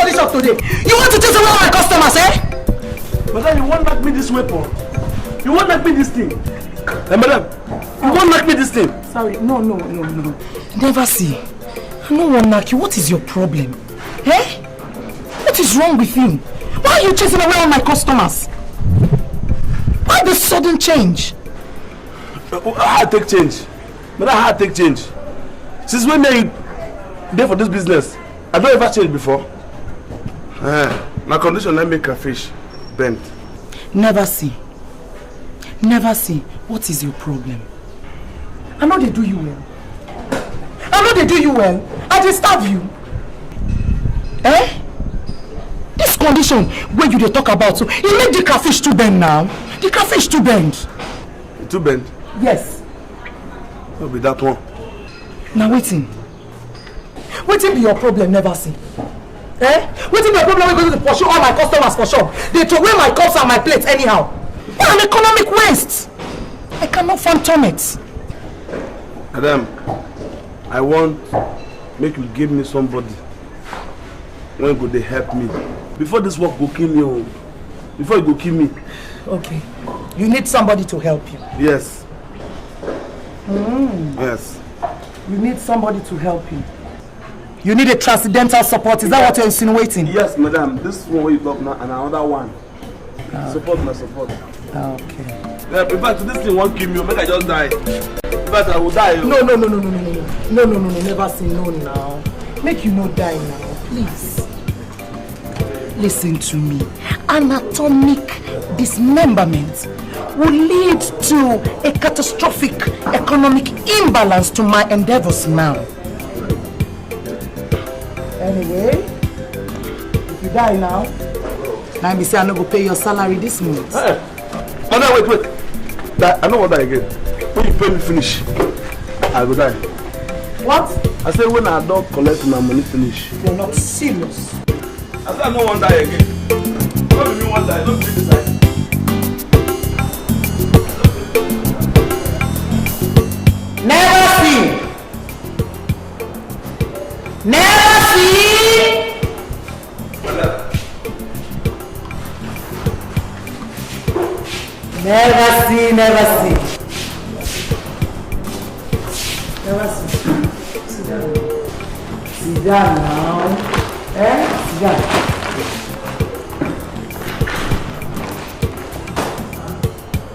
body shop today. You want to chase away all my customers, eh? Madam, you won't knock me this weapon. You won't knock me this thing. Hey, madam, you won't knock me this thing. Sorry, no. Never see. No one knock you. What is your problem? Eh? What is wrong with you? Why are you chasing away all my customers? Why the sudden change? I take change. Madam, I take change. Since when are you there for this business? I don't ever change before. My condition, I make a fish bend. Never see. What is your problem? I know they do you well. I disturb you. Eh? This condition where you they talk about, so you make the catfish to bend now. The catfish to bend. To bend? Yes. What be that one? Now waiting. Waiting be your problem, never see. Eh? Waiting be your problem, we're going to pursue all my customers for shop. They throw away my cups and my plates anyhow. What an economic waste. I cannot phantom it. Madam, I want make you give me somebody when go they help me. Before this work go kill me. Before you go kill me. Okay. You need somebody to help you. Yes. Yes. You need somebody to help you. You need a transcendental support. Is that what you're insinuating? Yes, madam. This one where you talk now and another one. Okay. Support my support. Okay. Yeah, in fact, this thing won't kill me. Make I just die. In fact, I will die. No. Never say no now. Make you no die now, please. Listen to me. Anatomic dismemberment will lead to a catastrophic economic imbalance to my endeavors now. Anyway, if you die now, I may say I'm not going to pay your salary this month. Hey. Madam, wait. I know what die again. When you pay me finish, I will die. What? I said when I don't collect my money finish. You're not serious. I said I don't want to die again. Don't be me one die, don't be this side. Never see. Sit down now. Sit down.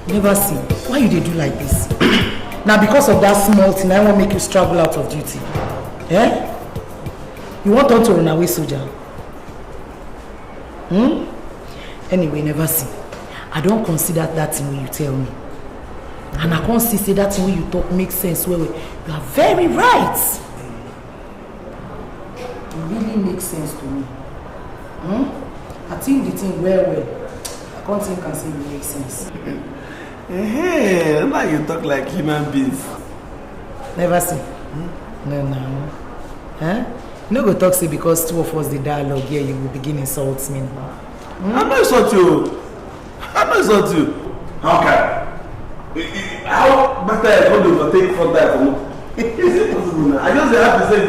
Never see. Why you they do like this? Now because of that small thing, I won't make you struggle out of duty. Eh? You want to run away, soldier? Anyway, never see. I don't consider that thing when you tell me. And I can't see that thing when you talk makes sense. You are very right. It really makes sense to me. I think the thing well. I can't think and say it makes sense. Hey, now you talk like human beings. Never see. No. Huh? You no go talk say because two of us the dialogue here, you will begin insulting me. I'm not insult you. Okay. How better I go to take for that for me? Is it possible now? I just have to say,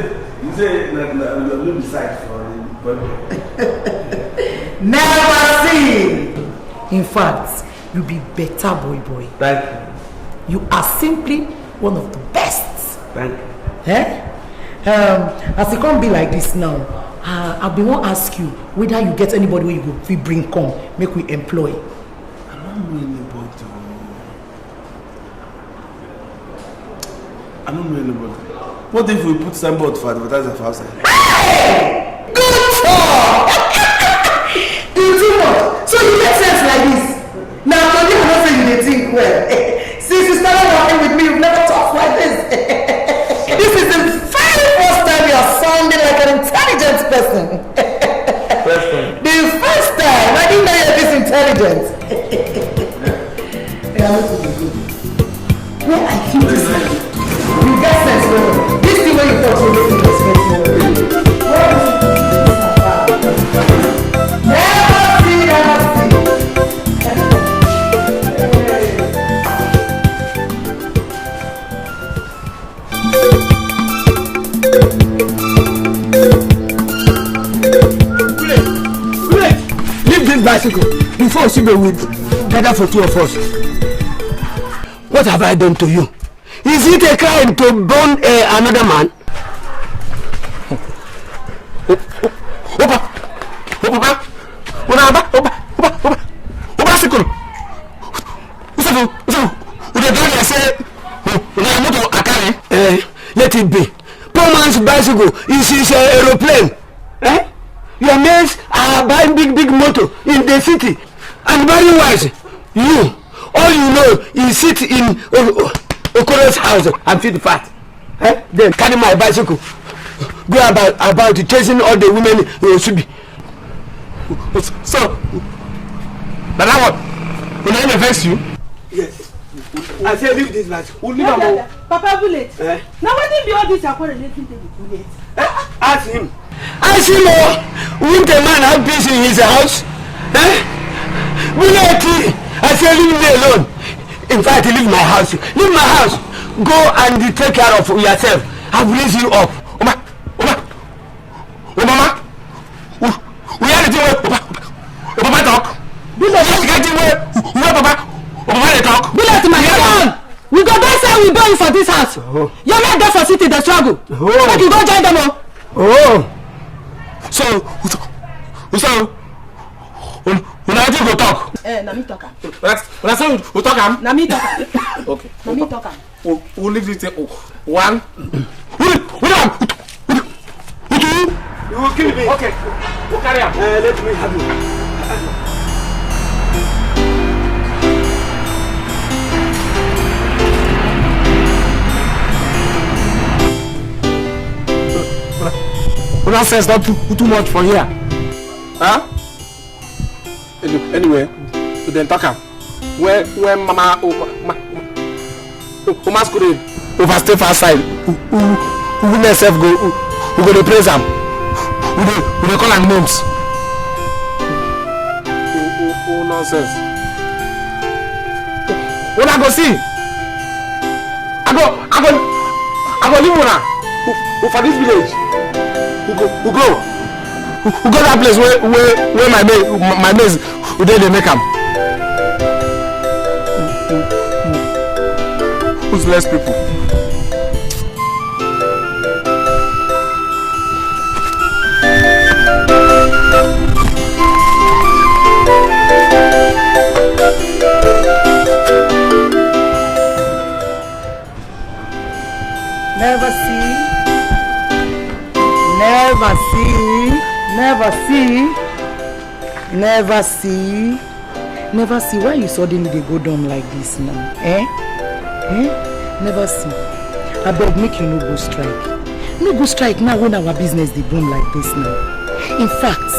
you say like we'll decide for it. Never see. In fact, you be better boy. Thank you. You are simply one of the best. Thank you. Eh? As it can't be like this now, I'll be want to ask you whether you get anybody where you go we bring come, make we employ. I don't know anybody. What if we put signboard for advertising for outside? Hey! Good talk! So you make sense like this. Now today I'm not saying you think well. Since you started working with me, you've never talked like this. This is the very first time you are sounding like an intelligent person. First time. The first time. I didn't know you're this intelligent. Yeah, I'm going to be good. Where I keep this like you get sense, bro. This thing when you talk to me, you respect me. bicycle before Sibe will gather for two of us. What have I done to you? Is it a crime to burn another man? Let it be. Poor man's bicycle is his aeroplane. Eh? Your mates are buying big motor in the city. And very wise, you, all you know is sit in Okoro's house and feed fat. Eh? Then carry my bicycle. Go about chasing all the women in Osubi. So, but now what? Will I vex you? Yes. I say leave this match. We'll leave him. Papa Bullet. Now what if all this are relating to the Bullet? Ask him. Ask him. Won't a man have peace in his house? Bullet. I say leave me alone. In fact, leave my house. Leave my house. Go and take care of yourself. I've raised you up. Mama. We are the team. Papa talk. Bullet. Papa. Talk. Bullet, my son. We go back and we go in for this house. Oh. You're not there for sitting the struggle. Oh. But you go join them all. Oh. So when I do go talk. Na me talk. When I say we talk am. Na me talk. Okay. Na me talk. We'll leave this one. You will kill me. Okay. We'll carry on. Let me have you. Nonsense, not too much for here. Huh? Anyway, we then talk. When Mama masquerade overstay for outside, who myself go to praise him. We call him names. Oh nonsense. When I go see, I go live now for this village. Who go that place where my mates they make them. Who's less people? Never see. Why you suddenly they go down like this now? Never see. I beg make you no go strike. No go strike now when our business they boom like this now. In fact,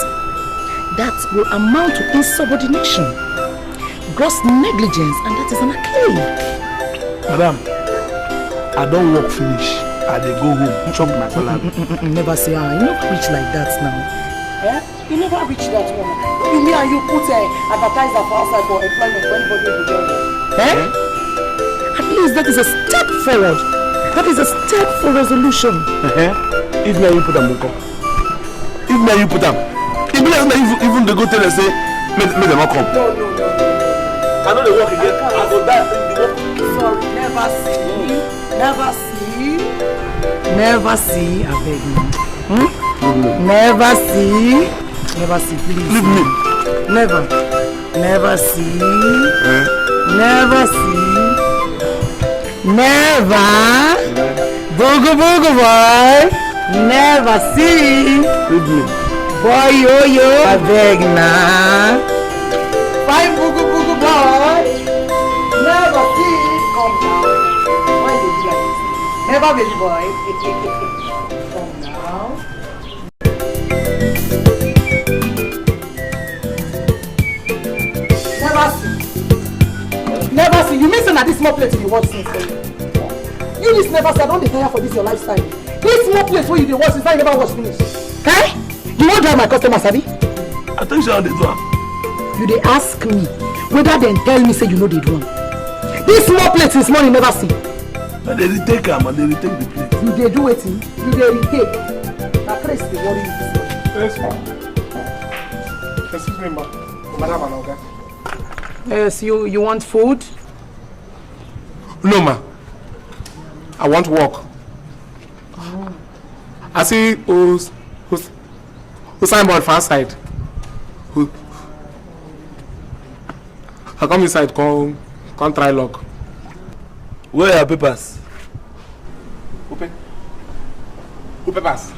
that will amount to insubordination, gross negligence, and that is an claim. Madam, I don't work finish. I dey go home, chop my salad. Never say, you never reach like that now. You never reach that one. You mean you put advertiser for outside for employment for anybody to join? At least that is a step forward. That is a step for resolution. If now you put them, if now you put them, if even they go tell them say, make them not come. No. I know they work again. I go die. Sorry, never see, I beg you. Never see, please. Leave me. Never see. Never. Booga boy. Never see. Leave me. Boy yo, I beg now. Fine booga boy. Never see. Come down. Why did you like this? Never baby boy. Come now. Never see. You mean that this small plate you watch since for you? You just never say I don't tire for this your lifestyle. This small plate where you watch since I never watch finish. Hey? You won't drive my customer, Sabi? I think so. They do. You they ask me whether they tell me say you know they do. This small plate since morning never see. And they retake them and they retake the plate. You they do it, you they retake. Now Chris they worry you. Yes, ma'am. Excuse me, ma'am. Madam Anoga. Yes, you want food? No, ma. I want work. Oh. I see who's signboard for outside. Who? I come inside, come try lock. Where are your papers? Who papers?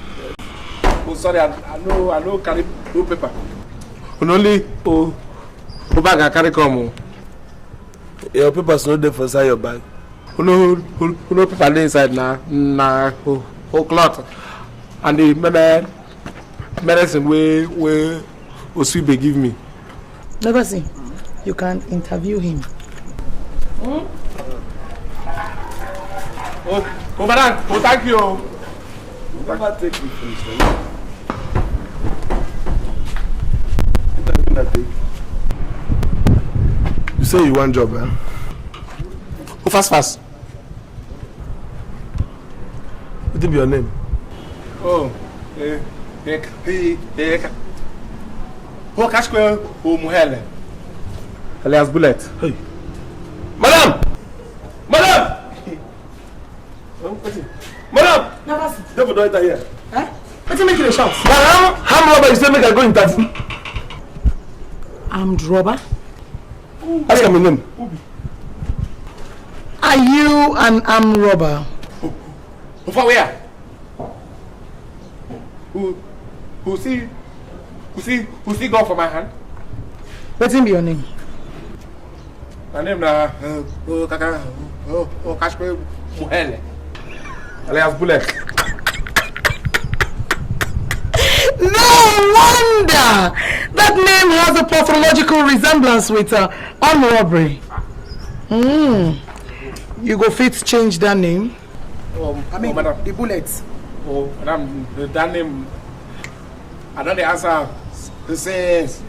Oh, sorry, I know carry no paper. Only bag I carry come. Your papers not there for inside your bag. No paper dey inside na whole cloth. And the medicine we Oswibe give me. Never see. You can interview him. Oh, madam. Oh, thank you. Never take me from You say you want job, eh? Oh, fast. What be your name? Oh, Kashkwe Muhele. Alias Bullet. Hey. Madam! Madam! Never see. Never do it here. Eh? What's you making a shout? Madam, how robber you say make I go interview? Armed robber? Ask my name. Are you an armed robber? For where? Who see gun for my hand? What's in your name? My name na Kashkwe Muhele. Alias Bullet. No wonder! That name has a pathological resemblance with armed robbery. You go fit change that name? Madam. The bullets. Oh, madam, that name. I don't answer. Since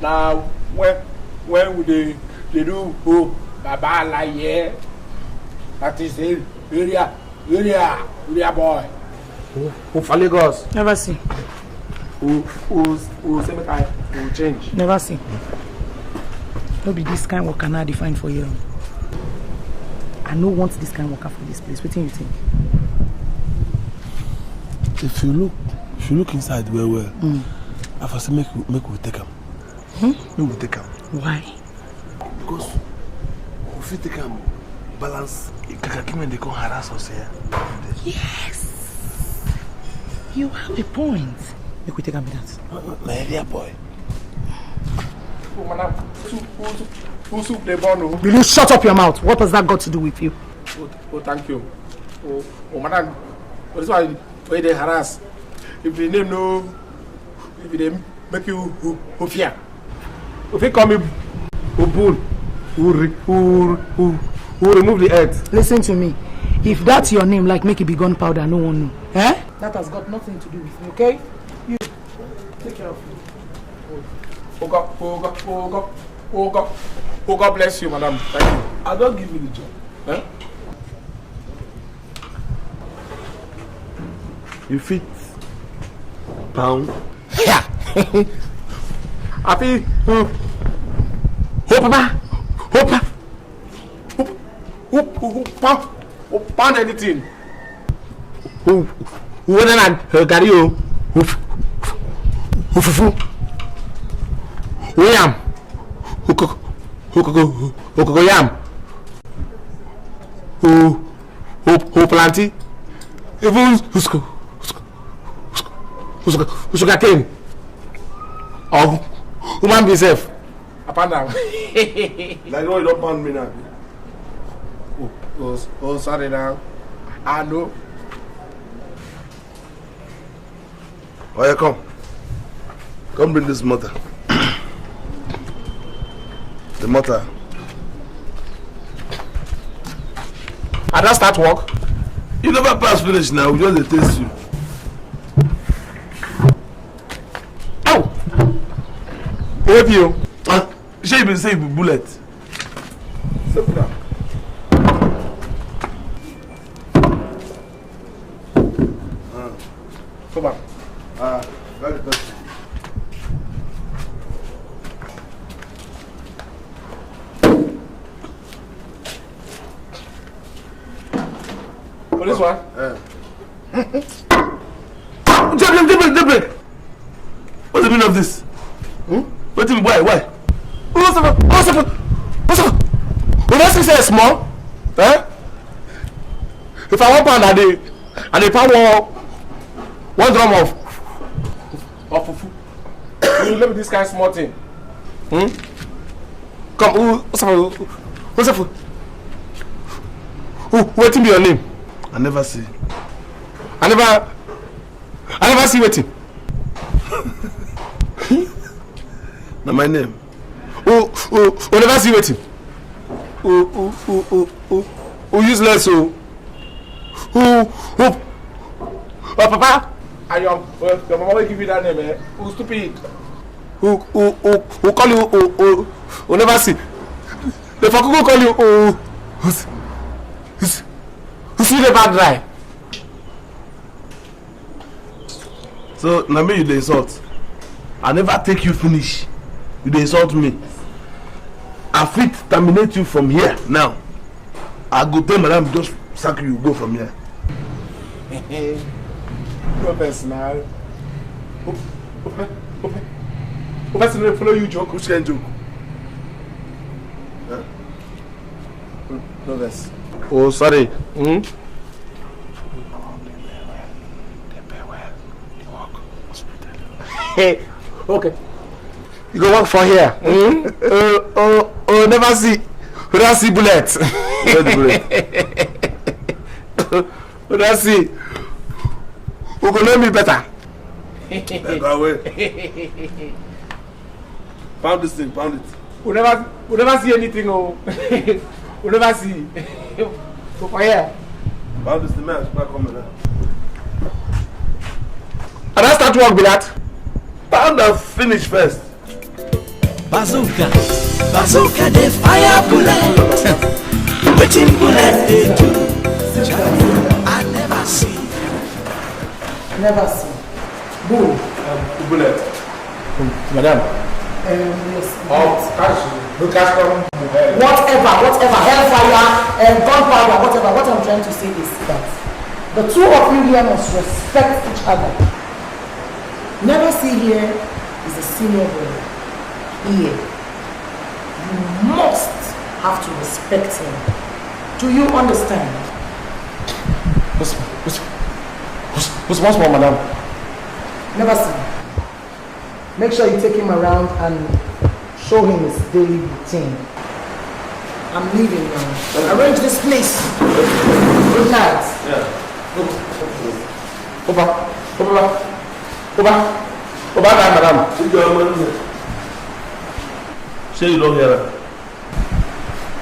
now, when would they do Baba Laye? That is the area boy. Who for Lagos? Never see. Who say make I will change? Never see. No be this kind of work I define for you. I no want this kind of worker for this place. What do you think? If you look inside well, I first make we take him. Make we take him. Why? Because if you take him, balance, Kakaki they can harass us here. Yes. You have a point. Make we take him with that. My area boy. Oh, madam, who soup the bono? Will you shut up your mouth? What has that got to do with you? Oh, thank you. Oh, madam, what is why they harass? If the name no, if they make you who fear. If they call me bull, who remove the earth. Listen to me. If that's your name, like make it be gunpowder, no one know. Eh? That has got nothing to do with me, okay? You take care of me. Oh God bless you, madam. Thank you. I don't give you the job. Eh? You fit pound. Yeah. Happy. Pound anything. Who wouldn't carry you? Who yam? Who yam? Who planty? Even who's got cane? Or human be safe? Upon now. Like no, you don't pound me now. Oh, sorry now. I know. Oh, yeah, come. Come bring this motor. The motor. I don't start work. You never pass finish now. We just taste you. Ow! Help you. Shey you been say you be bullet. Step down. Come on. Very good. For this one? Jailbreak. What's the meaning of this? Wait a minute, why? What's up? When I say small, if I want pound and if I want one drum of fufu, you let me this kind of small thing. Come, what's up? What be your name? I never see. I never see waiting. Now my name. Who never see waiting. Who useless oh papa. And your mama will give you that name, eh? Who stupid? Who call you who never see? The fuck who call you who see the bad dry. So now me you dey insult. I never take you finish. You dey insult me. I fit terminate you from here now. I go tell madam just sack you go from here. No personal. Who person follow you joke? Which kind joke? No verse. Oh sorry. Hey, okay. You go work for here. Never see bullet. Never see. Who go know me better? Go away. Pound this thing, pound it. We never see anything. Oh, we never see. Go for here. Pound this thing, man. Back on me now. And I start work with that. Pound and finish first. Bazooka they fire bullet. Waiting bullet they do. I never see. Boom. Bullet. Madam. Yes. Cash come. Whatever, hellfire, gunpowder, whatever. What I'm trying to say is that the two of you here must respect each other. Never see here is a senior brother. Here, you must have to respect him. Do you understand? What's more, madam? Never see. Make sure you take him around and show him his daily routine. I'm leaving now. Arrange this place. Good night. Yeah. Oba, madam. Say you don't hear her.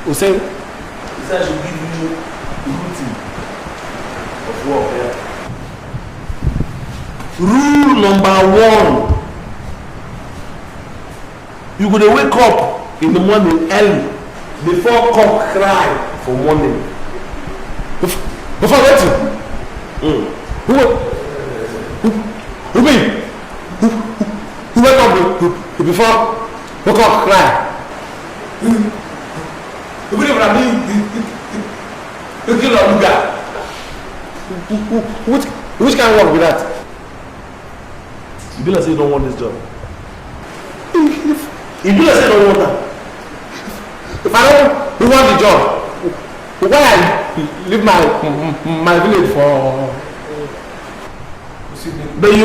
Who say? He said I should give you the routine of work. Yeah. Rule number 1. You go to wake up in the morning early before cock cry for morning. Before what? Who wake up before cock cry? You believe what I mean? You kill a luga. Which kind of work with that? You be like say you don't want this job. You be like say you don't want that. If I don't want the job, why I leave my village for? Then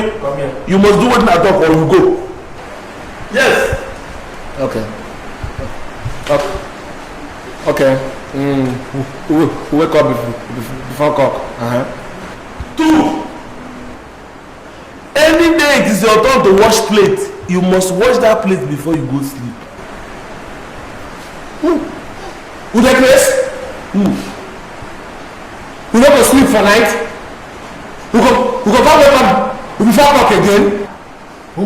you must do what I talk or you go. Yes. Okay. Wake up before cock. 2. Any day it is your turn to wash plate, you must wash that plate before you go sleep. Who take place? We not go sleep for night. We go back wake up before cock again. Who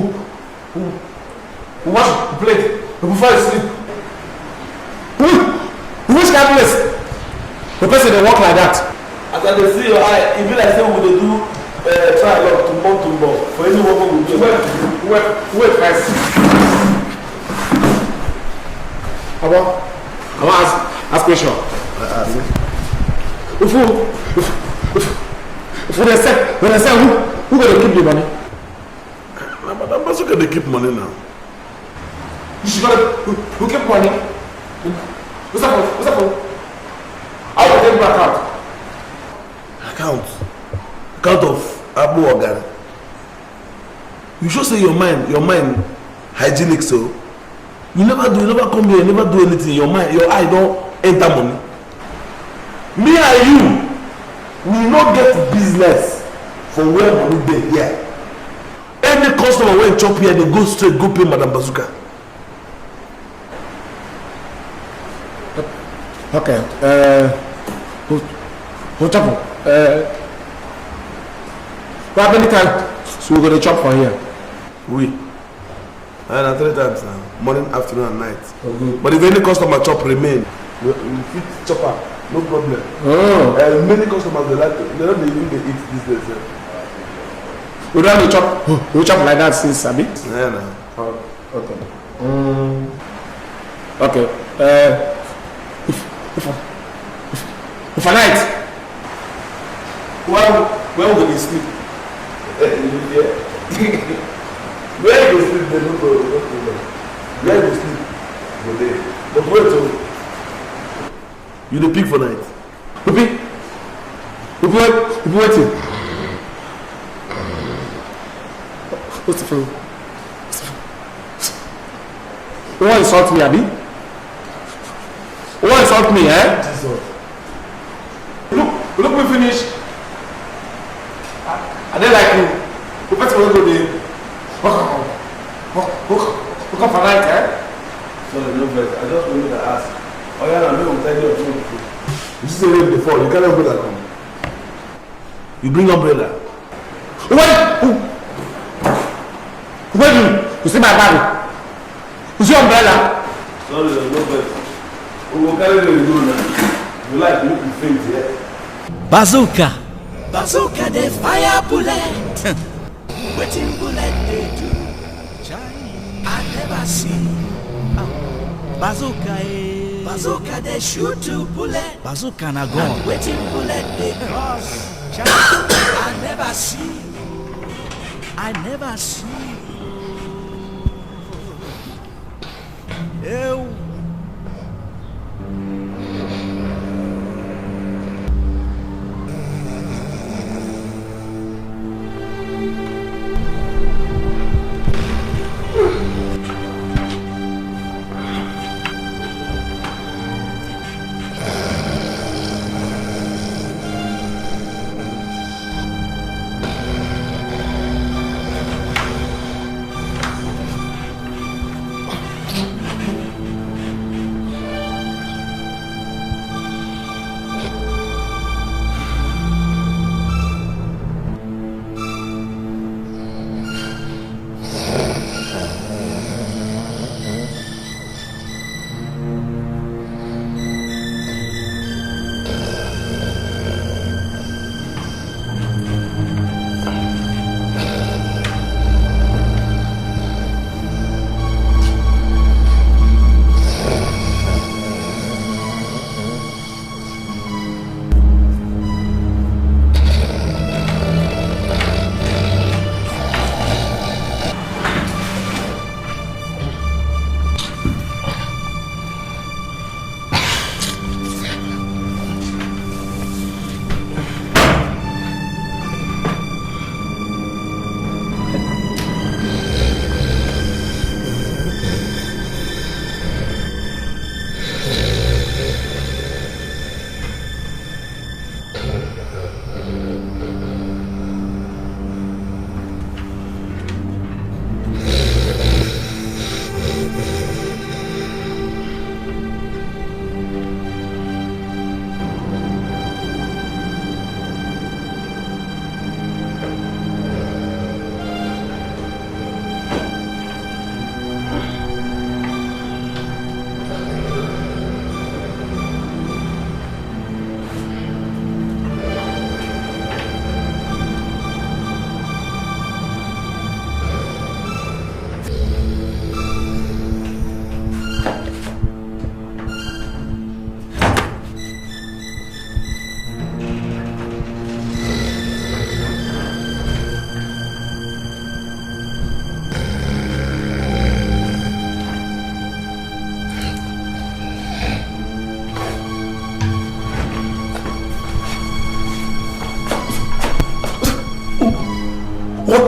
wash the plate before you sleep? Which kind of place? The person they walk like that. As I dey see your eye, e be like say we dey do trial to month for any work we do. Wait first. I want ask question. For the sake, when I say who gonna keep the money? Madam Bazooka, they keep money now. You should who keep money? What's that for? How will they back out? Account of Abu Ogan. You should say your mind hygienic, so you never come here, you never do anything. Your eye don't enter money. Me and you, we not get business from where money dey here. Any customer when chop here, they go straight go pay Madam Bazooka. Okay. Who chop? How many times so we gonna chop for here? We. And 3 times now. Morning, afternoon, and night. Okay. But if any customer chop remain, we fit chop up. No problem. Oh. Many customers they don't even eat these days. We don't chop. We chop like that since a bit. Yeah, no. Oh, okay. Okay. If a night, where will you sleep? Where you sleep? They don't go. Where you sleep? Go there. But wait till. You the pick for night. Who waiting? What's the phone? You want to insult me, Abi? You want to insult me, eh? Look me finish. I don't like you. Who better will go there? Who come for night, eh? Sorry, no better. I just wanted to ask. Oh yeah, I'm going to tell you something. You see the rain before, you can't umbrella come. You bring umbrella. Where you see my bag? You see umbrella? Sorry, there's no better. We will carry the go now. You like look the things here. Bazooka the fire bullet. Waiting bullet they do. I never see. Bazooka they shoot to bullet. Bazooka na gun. Waiting bullet they cross. I never see. Ew.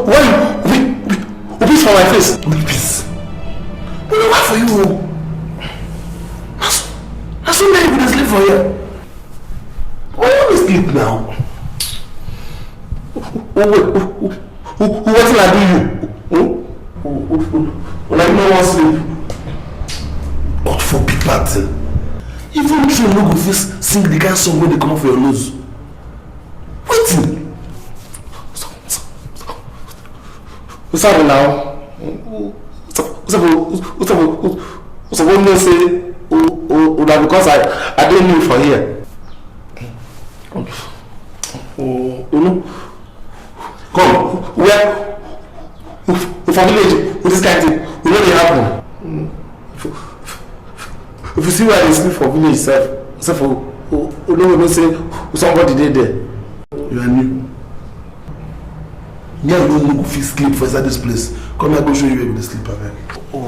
Why Obi's for my face? Obi's. But why for you? That's so many people sleep for here. Why you sleep now? What will I do you? When I don't want sleep. Not for people. Even if you no go first sing the kind song when they come for your nose. Waiting. What's happening now? What's happening? Say, because I don't know for here. You know? Come, where? For village, with this kind of thing, you know they happen. If you see where they sleep for village itself, except for no say somebody did there. You are new. Me and you no fit sleep for inside this place. Come here, go show you where we sleep, abeg. Oh.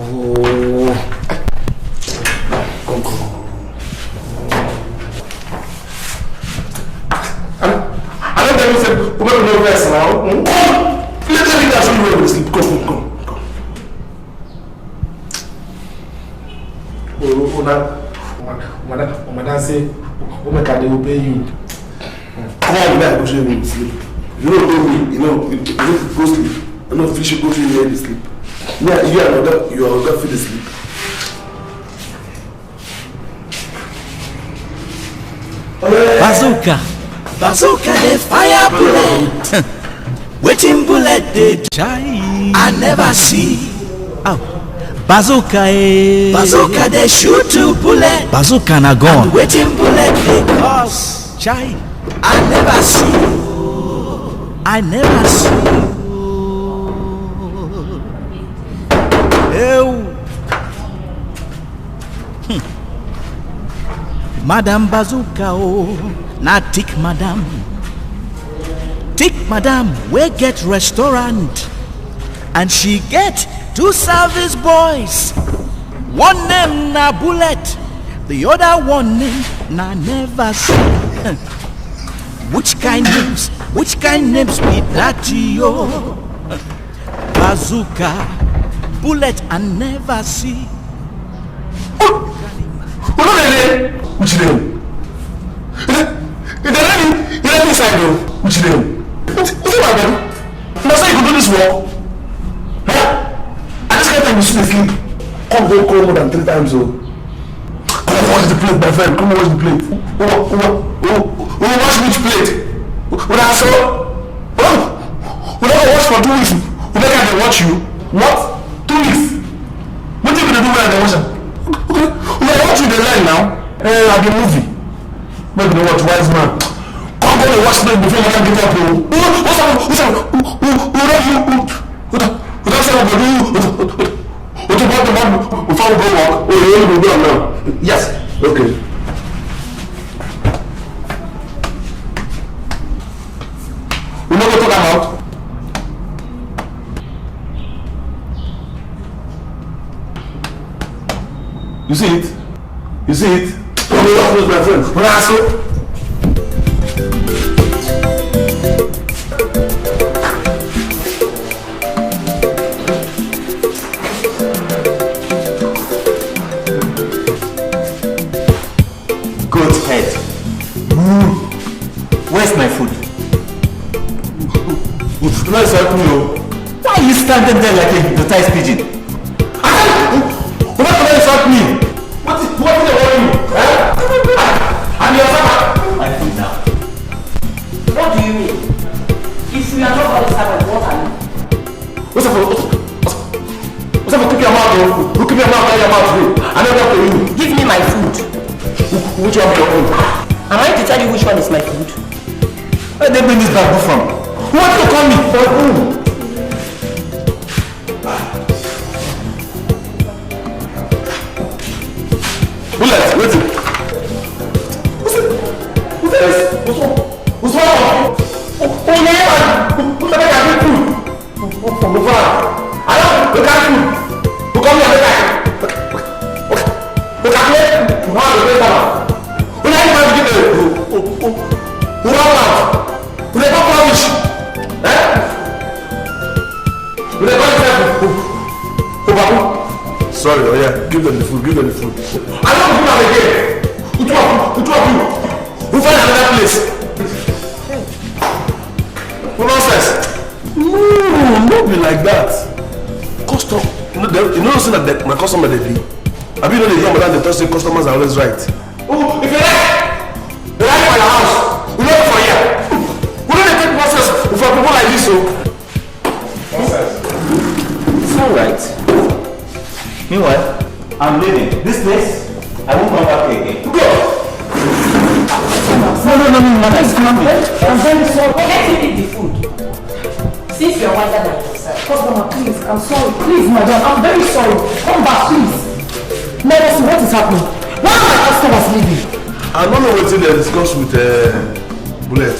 Come. I don't tell you say we don't know rest now. Let me show you where we sleep. Come. Madam say, can they obey you? Come on, I go show you where we sleep. You don't know me, you know, you go sleep. I know if you should go to you where you sleep. Yeah, you are not fit to sleep. Bazooka, the fire bullet. Waiting bullet, they I never see. Bazooka, they shoot to bullet. Bazooka na gone. Waiting bullet, they cause. Chai, I never see. Madam Bazooka, na tick madam. Tick madam, we get restaurant. And she get 2 service boys. One name na bullet, the other one name na never see. Which kind names be that yo? Bazooka, bullet and never see. Which name? You let me inside though. Which name? What's it about? Must I go do this work? Huh? I just can't time you sleep. Come more than 3 times though. Come on, watch the plate, my friend. Come on, watch the plate. Watch which plate? When I saw, we never watch for 2 weeks. We never can watch you. What? 2 weeks? What are you gonna do when I watch them? We are watching the line now. Like a movie. Maybe they watch Wise Man. Come go and watch them before you can get up. What's up? Before we go walk. You go now. Yes. Okay. We know what to talk about. You see it? You see it? Oh, my friend. What I say? Goat head. Where's my food? Why are you standing there like a hypnotized pigeon? What insult me? What is the worry? I'm your servant. My food now. What do you mean? If we are not all the servants, what are you? What's up? Keep your mouth. Keep your mouth. I don't talk to you. Give me my food. Which one is your own? Am I to tell you which one is my food? Where did they bring this bamboo from? Who wants to call me? For who? Bullet, wait. What's wrong? Oh, yeah. Who's the guy with food? From the farm. I don't look at food. Who come here? Look at me. Who are the people? Who are you going to get? Who are you? Who are you? Who are you? sorry. Oh yeah, give them the food. Give them the food. I don't do that again. Who two of you? Who find another place? Who nonsense? No, don't be like that. Custom. You know that my customer they be. Have you know the young man they tell say customers are always right? Oh, if you like for your house. We don't for here. We don't take process for people like this, so. It's alright. Meanwhile, I'm leaving. This place, I won't come back here again. Go! No, I'm very sorry. Let him eat the food. Since you're wiser than yourself. Customer, please, I'm sorry. Please, madam, I'm very sorry. Come back, please. Let us see what is happening. Why are my customers leaving? I don't know what they discuss with Bullet.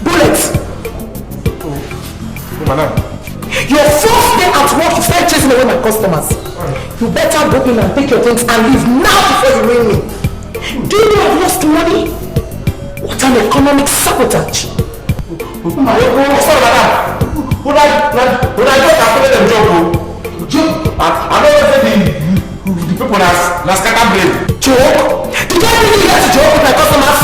Bullet! Oh, madam. Your first day at work, you start chasing away my customers. You better go in and take your things and leave now before you ring me. Do you know I've lost money? What an economic sabotage. My God, sorry, madam. Would I just have them joke? I don't know if the people that scatter blame. Joke? Did I really get to joke with my customers?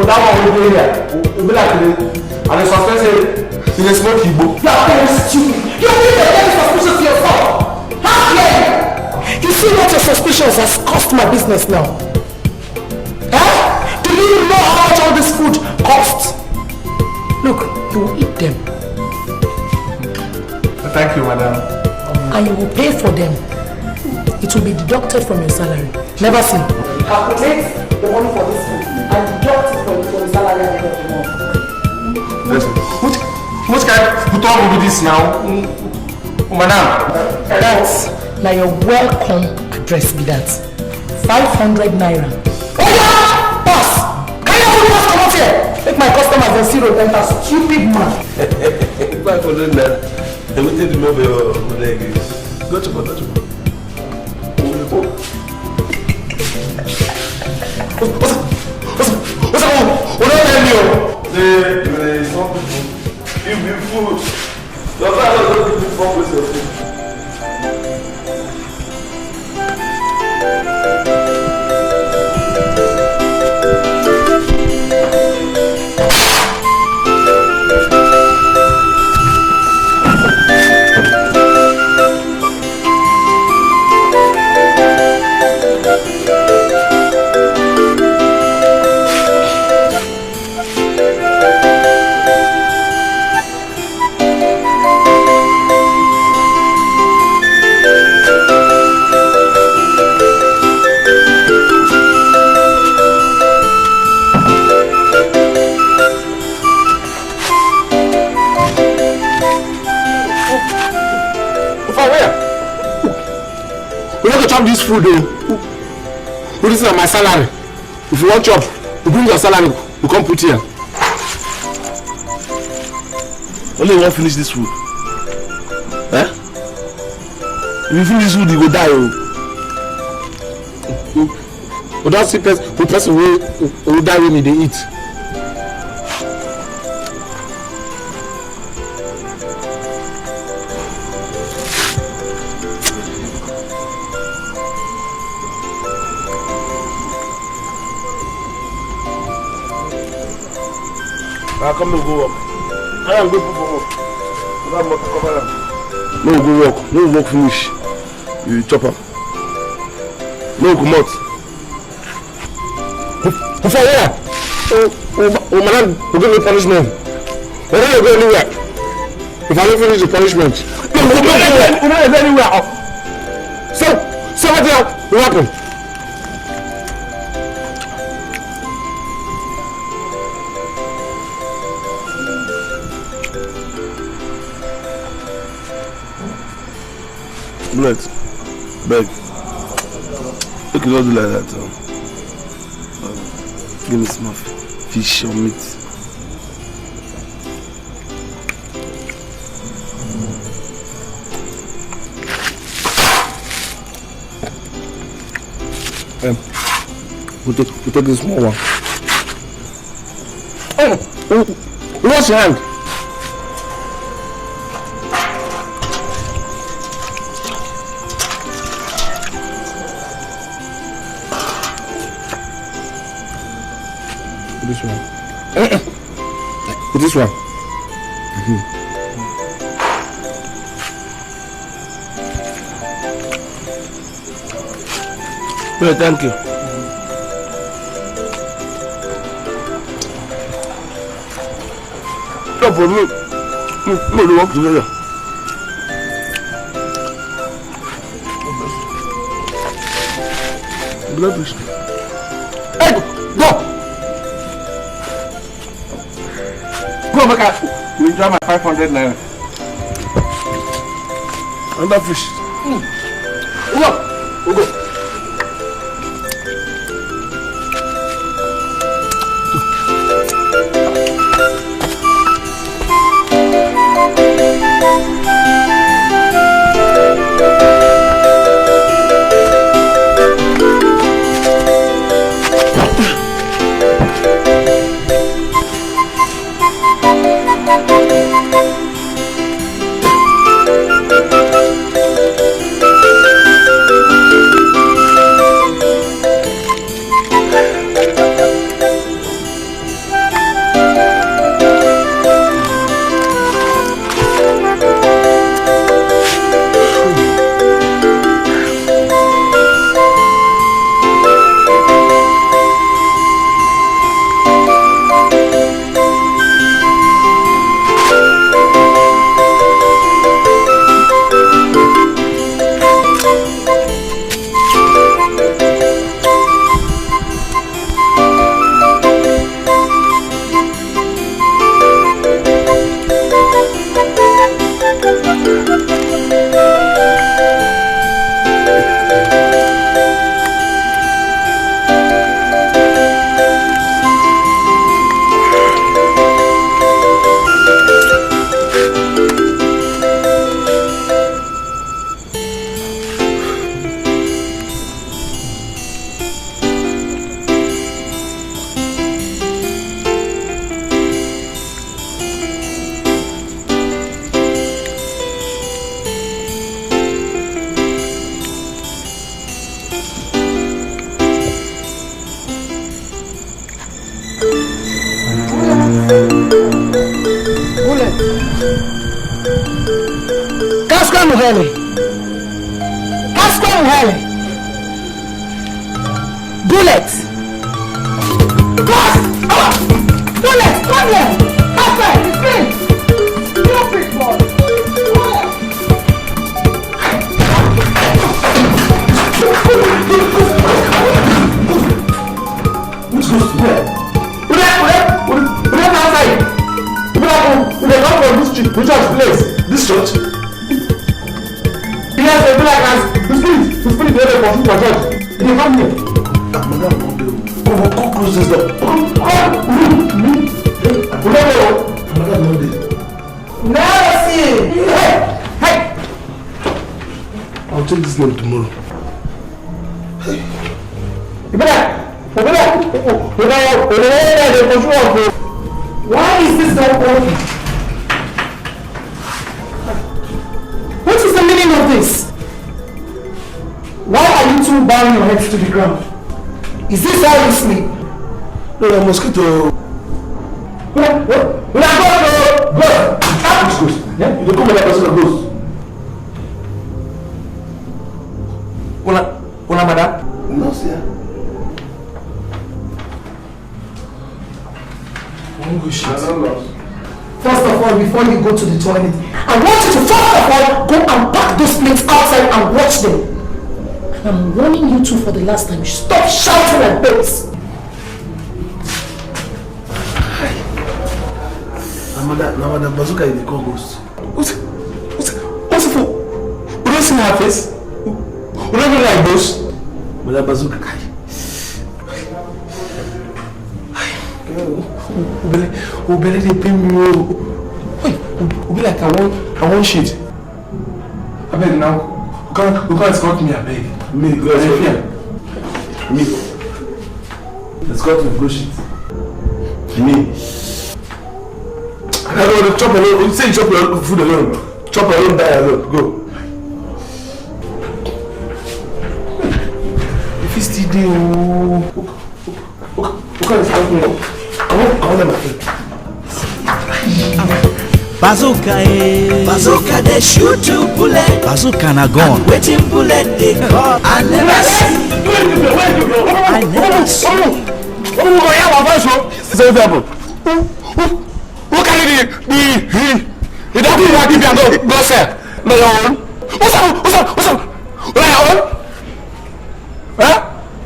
That one will be here. We'll be like, and the suspense is a smoke Igbo. You are very stupid. You think you're very suspicious to yourself. How dare you? You see what your suspicions has cost my business now? Huh? Do you know how much all this food costs? Look, you will eat them. Thank you, madam. And you will pay for them. It will be deducted from your salary. Never seen. Calculate the money for this food and deduct it from the salary at the end of the month. Listen, what kind of put on with this now? Madam. Else, now your welcome address be that. 500 naira. Oh yeah! Boss! Can you hold us come out here? Make my customers and zero enter, stupid man. 500 naira. I will take the mobile leg. Go to go. What's up? What are you? They stop people. Give me food. Your father doesn't give me food with your food. This food, this is my salary. If you want chop, you bring your salary, you come put here. Only you want finish this food. Eh? If you finish this food, you go die. But that's the person who die when they eat. Come and go work. I am going for work. No go work. No work finish. You chop up. No come out. Who for where? Oh madam, you give me punishment. Where are you going anywhere? If I don't finish the punishment. No, go anywhere. You're not anywhere. So what will happen? Bullet, beg. You can not do like that. Give me some fish or meat. We'll take this small one. Oh, wash your hand. this one. This one. Well, thank you. No problem. No, work together. Blood. Hey, go! Go, Maka. We enjoy my 500 naira. Another fish. Go. Why is this not working? What is the meaning of this? Why are you two bowing your heads to the ground? Is this how you sleep? No, the mosquito. Go! Which goes? Yeah? You don't come with that person that goes. Una madam? No, sir. First of all, before you go to the toilet, I want you to first of all go and pack those plates outside and watch them. And I'm warning you two for the last time. Stop shouting like this. Madam Bazooka is the co-host. What's it for? We don't see her face. We don't look like those. Madam Bazooka. Obele dey pay me o. Obe like I want shit. Abeg now. You can't escort me, abeg. Me, go here. Me. Escort me, go shit. Me. I don't want to chop alone. You say you chop your food alone. Chop alone, die alone. Go. If you still do, okay, escort me. Bazooka, bazooka, they shoot to bullet. Bazooka na gone. Waiting bullet, they call. I never see. I never see. Who can it be? You don't think I can go, sir. No, what's up? Huh?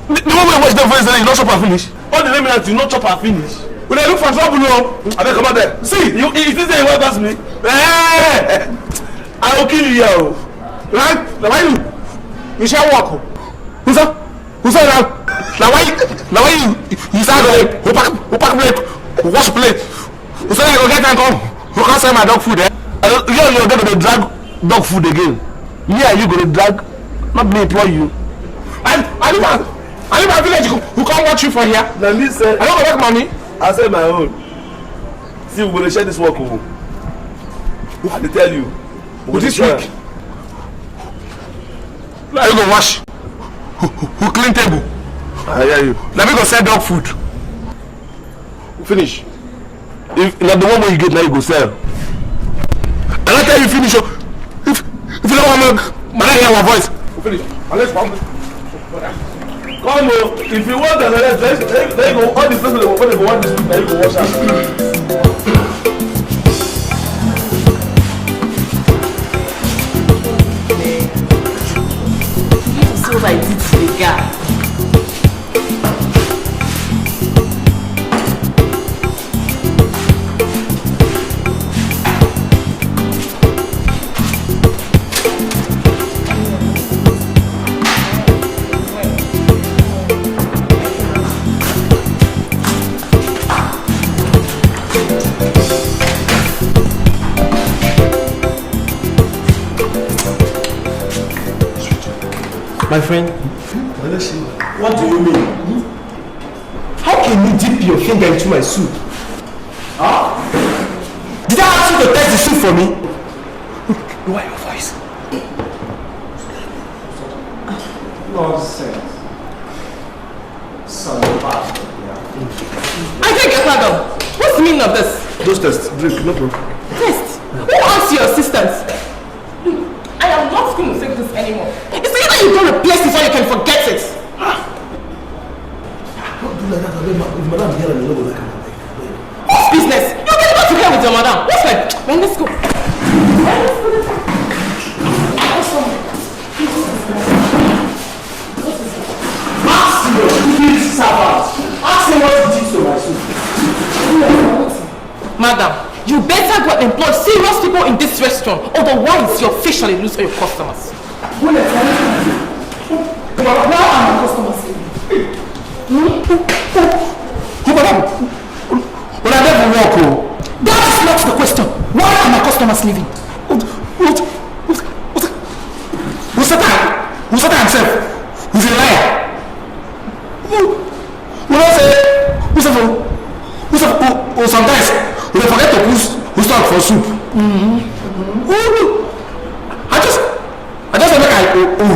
The moment I watch the voice, you not chop and finish. All the name that you not chop and finish. When I look for trouble, no. I don't come out there. See, if this ain't what that's me, I will kill you. Right? Now why you shall walk? Who's up? Now why you start who pack plate, who wash plate? Who say I go get and come? Who can't sell my dog food? You're going to drag dog food again. Yeah, you going to drag, not me employ you. I live in a village who can't watch you from here. Now me say, I don't make money. I say my own. See, we're going to share this work over. I tell you. With this week. Now you go wash. Who clean table? I hear you. Now we go sell dog food. Finish. If not the one where you get, now you go sell. And I tell you finish. If you don't want to, man, I hear our voice. Finish. Unless one. Come on, if you want another dress, then you go all the places they go want this, then you go wash out. So I did to the guy. My friend, what do you mean? How can you dip your finger into my soup? Huh? Did I ask you to test the soup for me? Lower your voice. Nonsense. Son of a bastard. I take your pardon. What's the meaning of this? Those tests, drink, no problem. Test? Who asked your assistance? I am not going to take this anymore. It's either you go replace it or you can forget it. Don't do like that, if madam here and you know like that. Whose business? You're getting back to here with your madam. What's like? Well, let's go. Ask your stupid servant. Ask him what he did to my soup. Madam, you better go and employ serious people in this restaurant, otherwise you officially lose all your customers. Now I'm a customer saving. When I never walk, That is not the question. Why are my customers leaving? who's that himself? Who's a liar? Sometimes we forget to put stock for soup. I just make I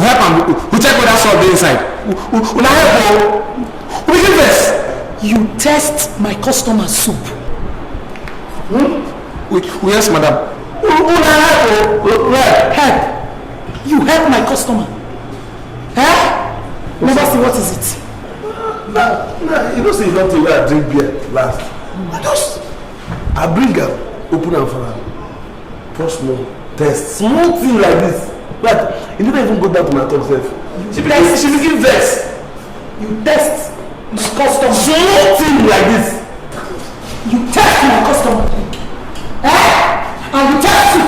help him. We check whether salt is inside. We help. We give this. You test my customer's soup. Yes, madam. Help. You help my customer. Eh? Never see what is it. Nah, you don't say nothing where I drink beer last. I bring her, open her for her. Pour small, test. Small thing like this. But you never even go down to my top self. She will give this. You test my customer. Small thing like this. You test my customer. Eh? And you test you.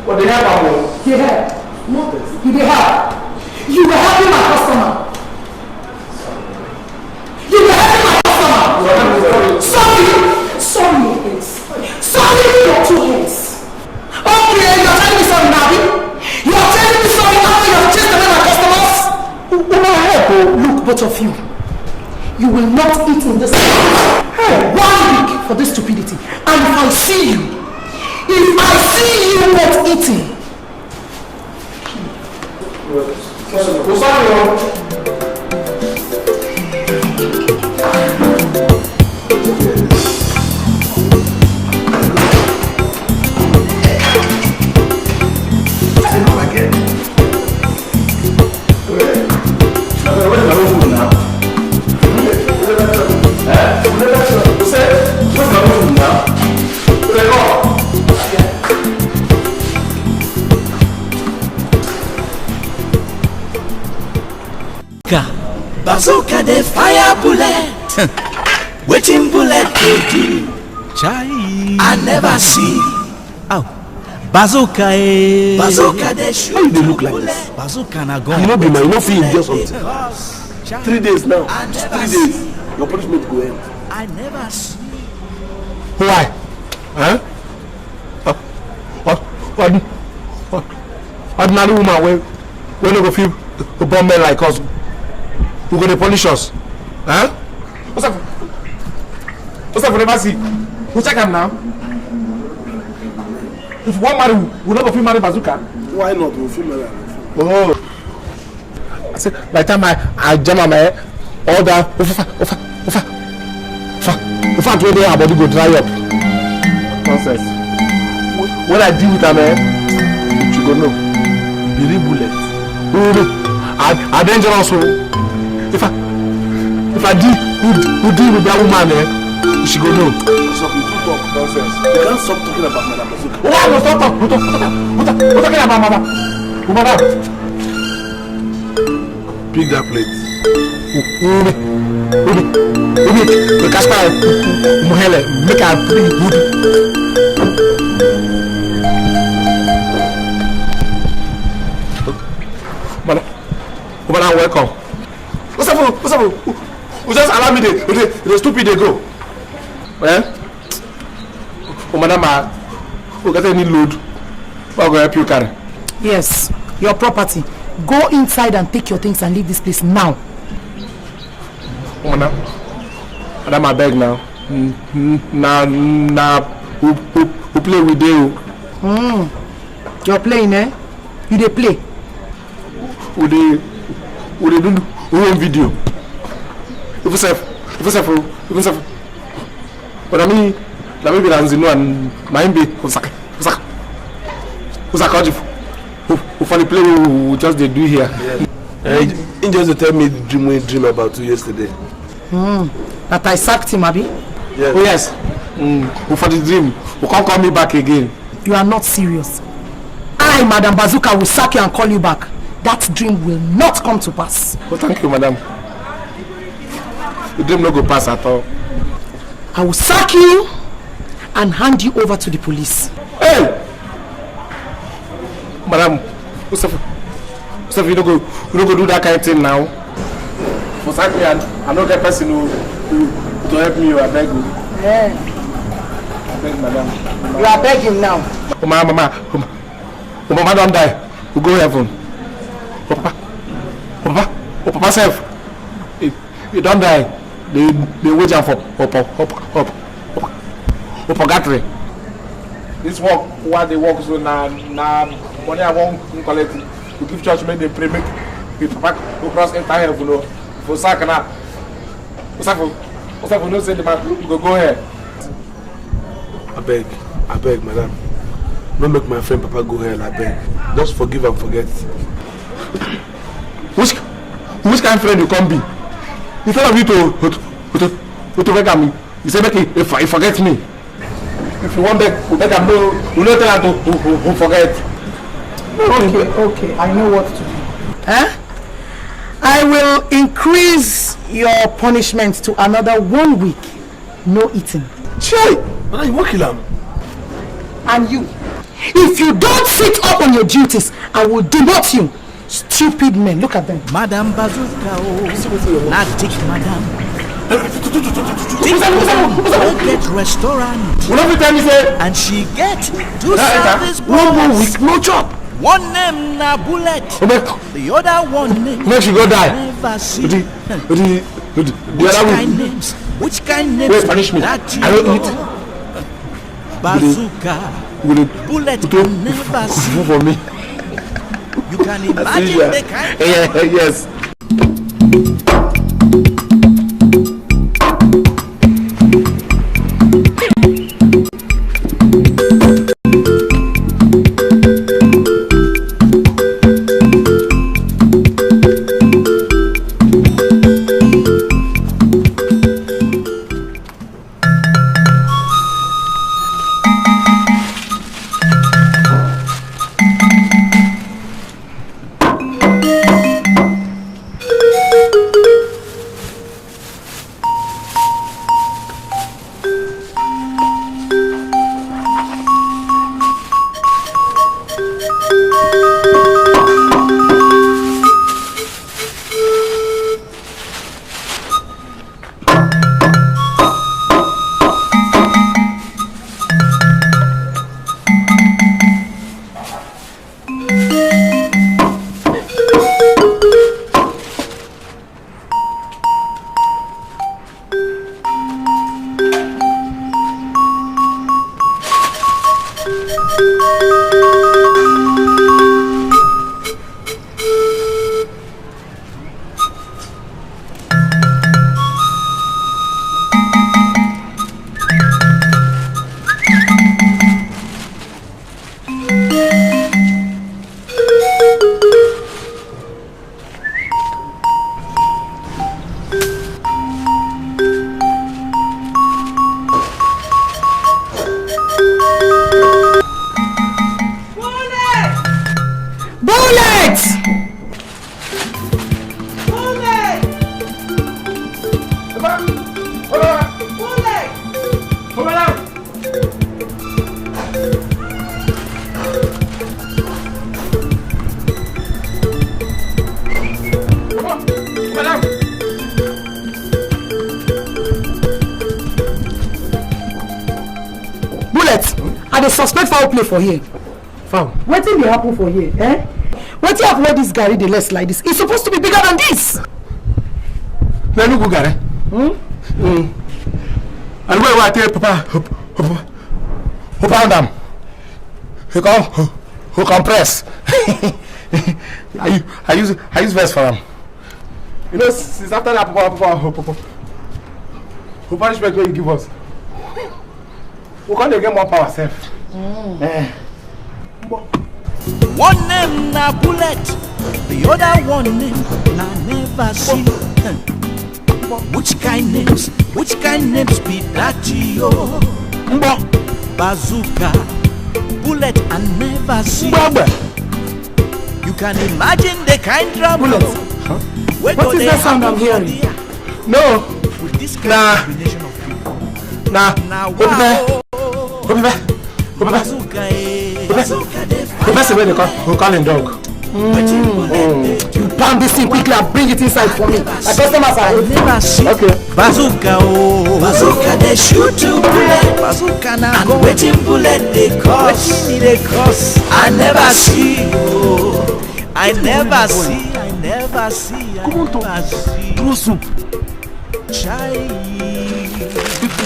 What they have? They help. No test. You they help. You were helping my customer. You were helping my customer. Sorry, yes. Sorry, your two heads. Okay, you're telling me sorry, Nabi. You're telling me sorry after you have chased away my customers. Look, both of you. You will not eat in this house for 1 week for this stupidity. And if I see you not eating, Waiting bullet do. Chai. I never see. Oh. Bazooka eh. Bazooka they shoot. How they look like this? Bazooka na gone. You know be man, you know feel just something. 3 days now. 3 days. Your punishment go end. I never see. Why? Huh? Ordinary woman when they go feel a bomb men like us, who gonna punish us? Huh? What's up? What's up for never see? Who check him now? If one marry, we not go feel marry Bazooka. Why not? We'll feel marry. Oh. I said by the time I jam my head, all that in fact when our body go dry up. Nonsense. When I deal with her, you go know. Billy bullet. I dangerous. If I deal with that woman, she go know. So you too talk nonsense. You can't stop talking about Madam Bazooka. Why no stop talk? We're talking about Mama. Pick that plate. Ubi, Casper, Muhele, make her pretty good. Madam, welcome. What's up? We just allow me the stupid they go. Eh? Madam, we got any load. We're going to help you carry. Yes, your property. Go inside and take your things and leave this place now. Madam, I beg now. Who play with you? You're playing, eh? You dey play. Who they do one video? If you say, but I mean, let me be Ranzino and my be Usaka. Who funny play we just they do here. He just tell me dream about you yesterday. That I sacked him, Abi. Yes. Oh yes. Who for the dream? Who can't call me back again? You are not serious. I, Madam Bazooka, will sack you and call you back. That dream will not come to pass. Oh, thank you, madam. The dream no go pass at all. I will sack you and hand you over to the police. Hey! Madam, Mustafa, you don't go do that kind of thing now. For sack me, I know that person who to help me, I beg you. Yeah. I beg, madam. You are begging now. Mama don't die. We go heaven. Papa self. You don't die. They wait for purgatory. This work, what they work so now money I won't collect. We give church men they pray make Papa go cross entire heaven. You know, for sack now. What's no say the man go here. I beg, madam. Don't make my friend Papa go hell, I beg. Just forgive and forget. Which kind of friend you can be? Instead of you to beg me, you say make he forget me. If you want beg, we beg him no, you don't tell him to forget. Okay, I know what to do. I will increase your punishment to another 1 week. No eating. Chai! Madam, you won't kill him. And you, if you don't sit up on your duties, I will demote you. Stupid men, look at them. Madam Bazooka, not Dick, madam. Dick get restaurant. And she get 2 service 1 more week, no job. One name na bullet. The other one name. Make she go die. Never see. The other kind names? Which kind names? Where's punishment? I don't eat. Bazooka. Bullet can never see. For me. You can imagine the kind. Yes. I dey suspect foul play for here. Foul? What thing dey happen for here? Eh? What thing happen when this Gary dey less like this? It's supposed to be bigger than this. Na no go Gary. And where I tell Papa, who pound them? Who compress? I use verse for them. You know, since after that, Papa, who punishment will you give us? We can't get more power ourselves. One name na bullet, the other one name na never see. Which kind names be that yo? Bazooka, bullet and never see. You can imagine the kind trouble. What is that sound I'm hearing? No. With this kind of combination of people. Nah. Bazooka, Professor, where they call him dog. You pound this thing quickly and bring it inside for me. My customers are never see. Okay. Bazooka, bazooka, they shoot to bullet. Bazooka now. And waiting bullet they cost. I never see. I never see. Throw soup. Chai.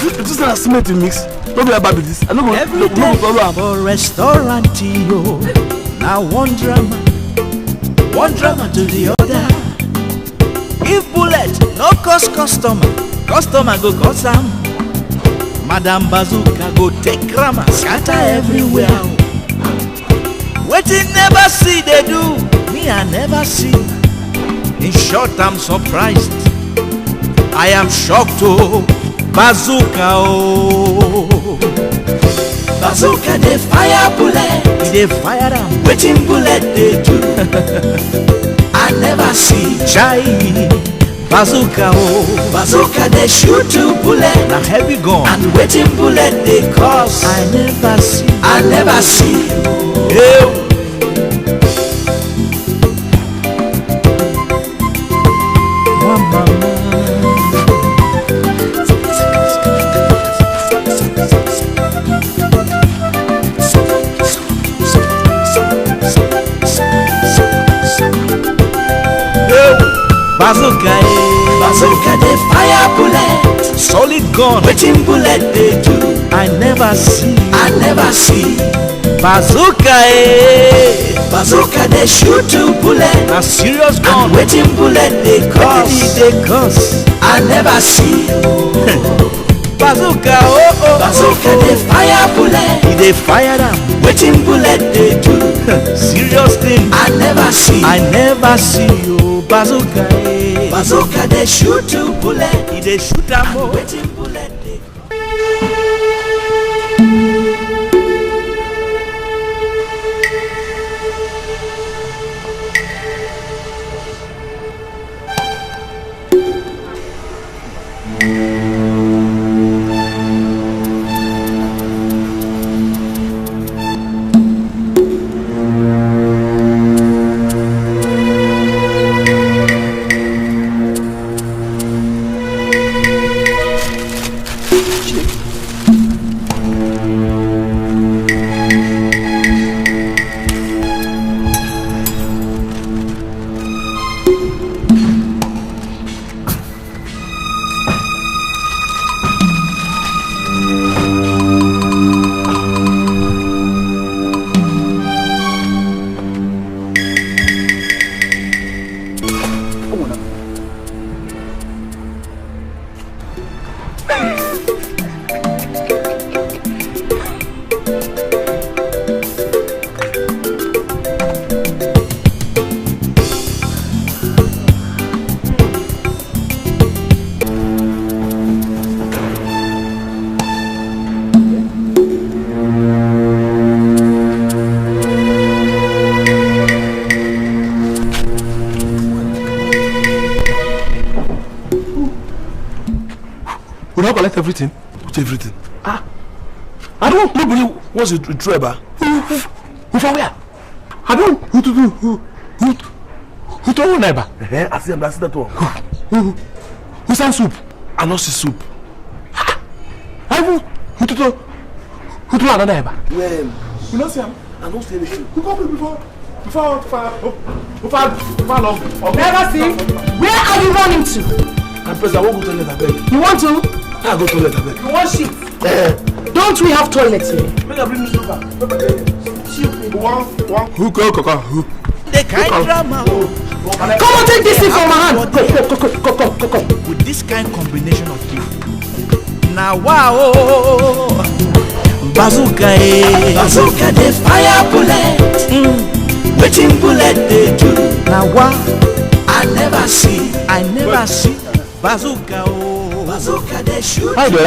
It is not a cement mix. Don't be about this. I don't Every day for restaurant yo. Now one drama to the other. If bullet no cost customer go cost am. Madam Bazooka go take grammar scatter everywhere. Waiting never see they do. Me I never see. In short I'm surprised. I am shocked oh. Bazooka oh. Bazooka they fire bullet. They fire them. Waiting bullet they do. I never see. Chai. Bazooka oh. Bazooka they shoot to bullet. Na heavy gun. And waiting bullet they cause. I never see. Hey. Bazooka they fire bullet. Solid gun. Waiting bullet they do. I never see. Bazooka Bazooka they shoot to bullet. A serious gun. And waiting bullet they cause. I never see. Bazooka Bazooka they fire bullet. They fire them. Waiting bullet they do. Serious thing. I never see you. Bazooka Bazooka they shoot to bullet. They shoot them all. Waiting bullet they collect everything? Which everything? I don't. Nobody wants to throw about. Who from where? I don't. Who told neighbor? I see him. That's that one. Who sent soup? I not see soup. I who Who to another ever? When? You know, Sam? I don't see anything. You come before long. Never see. Where are you running to? I'm pressed. I won't go to toilet, I beg. You want to? I'll go to toilet, I beg. You want shit? Don't we have toilets here? Make I bring newspaper. One. Who go, Coca? Who? The kind drama. Come on, take this thing from my hand. Go. With this kind combination of gift. Now wow. Bazooka, bazooka, the fire bullet. Waiting bullet they do. Now wow. I never see. Bazooka, bazooka they shoot. How do you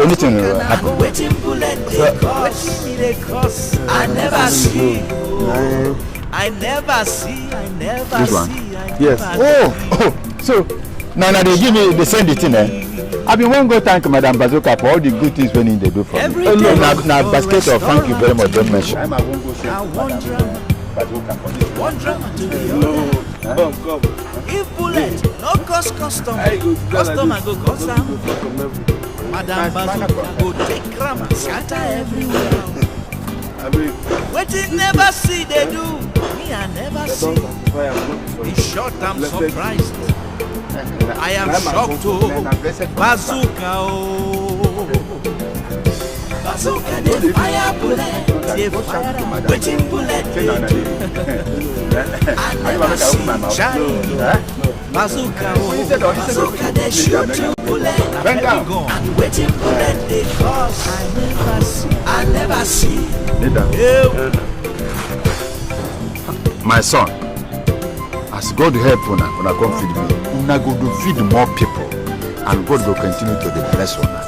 anything happen? Waiting bullet they cost. I never see. I never see. Yes. Oh, so now they give me, they send it in there. I've been one go thank Madam Bazooka for all the good things when they do for me. Now basket of thank you very much. Don't mention. I'm going to go one drama to the other. Come. If bullet no cost custom, customer go cost am. Madam Bazooka go take grammar scatter everywhere. Wetin never see they do, me I never see. In short I'm surprised. I am shocked too. Bazooka Bazooka they fire bullet. They fire waiting bullet they do. I never see China. Bazooka they shoot two bullet. And waiting bullet they cause. I never see. My son, as God help una come feed me, una go to feed more people, and God will continue to bless una.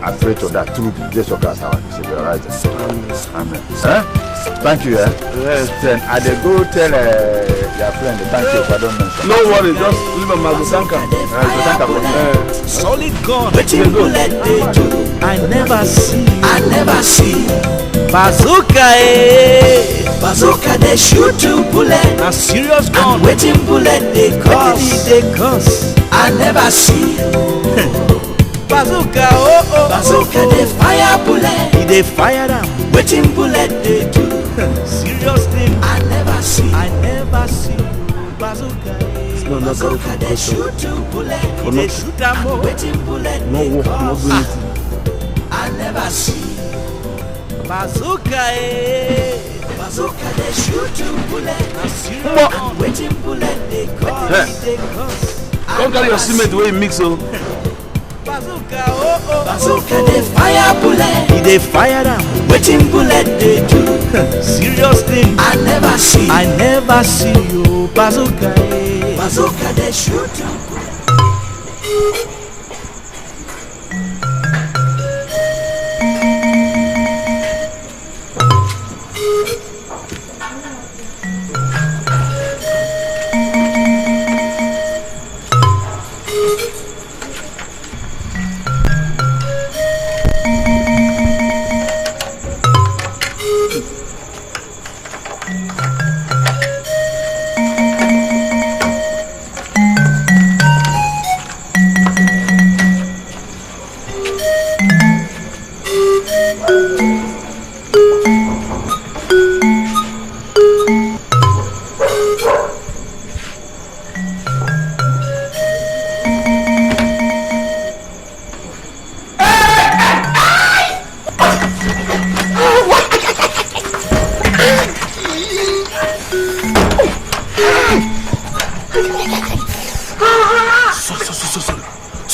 I pray to that through the grace of God, our Savior. Amen. Thank you. Yes. Then I dey go tell your friend thank you for don't mention. No worry, just leave a Magusanka. Solid gun. Waiting bullet they do. I never see. Bazooka Bazooka they shoot two bullet. A serious gun. And waiting bullet they cost. I never see. Bazooka Bazooka they fire bullet. They fire them. Waiting bullet they do. Serious thing. I never see. Bazooka Bazooka they shoot two bullet. They shoot them. Waiting bullet they cost. I never see. Bazooka Bazooka they shoot two bullet. And waiting bullet they cost. Don't carry your cement the way you mix so. Bazooka Bazooka they fire bullet. They fire them. Waiting bullet they do. Serious thing. I never see you. Bazooka Bazooka they shoot two bullet.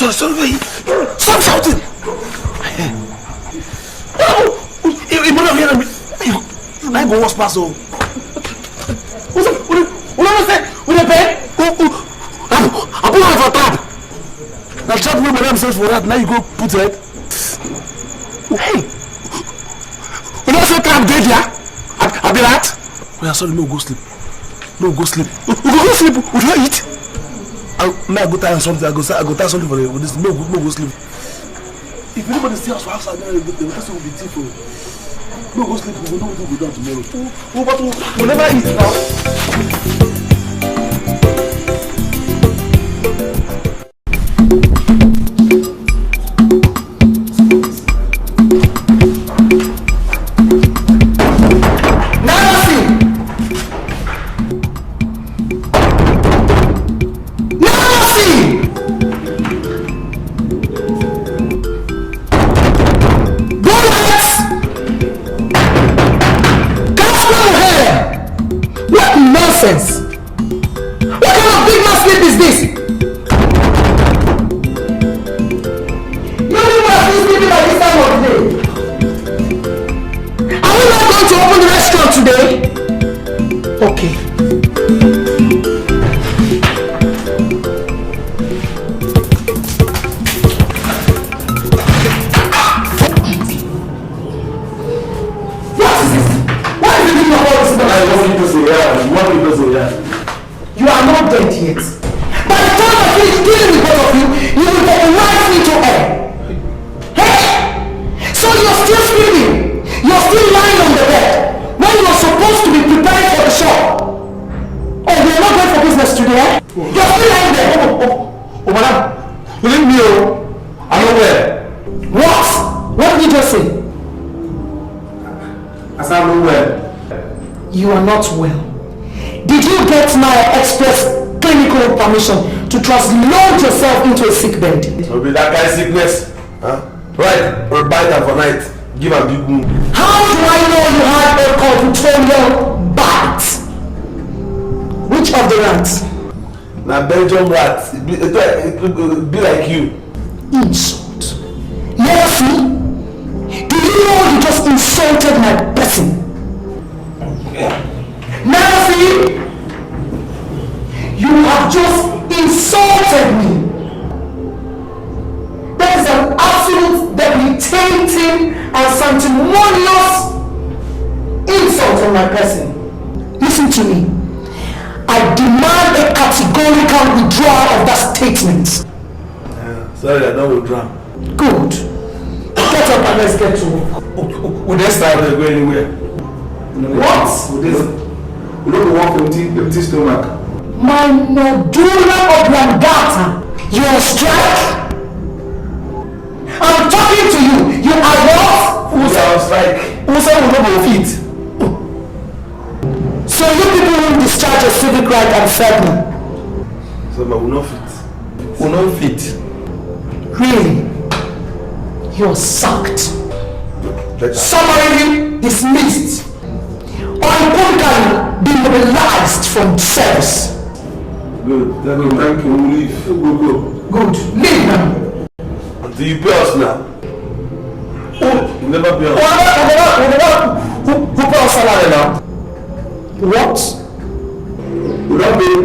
Sorry. Stop shouting. You mother hear me. You not go wash pass oh. What say? What pay? I put on for tab. Now chat me madam says for that. Now you go put it. Hey. You know say tab dead here? I be that. Oh, sorry, no go sleep. We go sleep. We don't eat. Now I go tie something. I go tie something for this. No go sleep. If anybody see us for outside, the person will be thief. No go sleep. We will know what we do tomorrow. We'll never eat now. may? Okay. You are not dead yet. By the time I finish dealing with both of you, you will get right into hell. Hey! So you're still sleeping. You're still lying on the bed when you're supposed to be preparing for the show. Oh, you're not going for business today, eh? You're still lying there. Oh, madam. You leave me, oh. I'm not well. What? What did you just say? I said I'm not well. You are not well. Did you get my express clinical permission to translate yourself into a sick bed? It'll be that kind of sickness. Huh? Right, or bite her for night. Give her big wound. How do I know you had a confutorial bite? Which of the rats? Now Belgium rats. It be like you. Insult. Mercy? Do you know you just insulted my person? Mercy! You have just insulted me. That is an absolute debilitating and sanctimonious insult on my person. Listen to me. I demand a categorical withdrawal of that statement. Sorry, I don't withdraw. Good. Get up and let's get to work. Would they start to go anywhere? What? We don't want empty stomach. My medulla oblongata. You're on strike? I'm talking to you. You are what? Who's on strike? Who said we don't fit? So you people will discharge a civic right and serve me. So, but we not fit. We not fit. Really? You're sacked. Summarily dismissed. Unequivocally demobilized from service. Good. Thank you. We'll leave. Go. Good. Leave now. Until you pay us now. Oh, you never pay us. Who pay us salary now? What? We don't pay.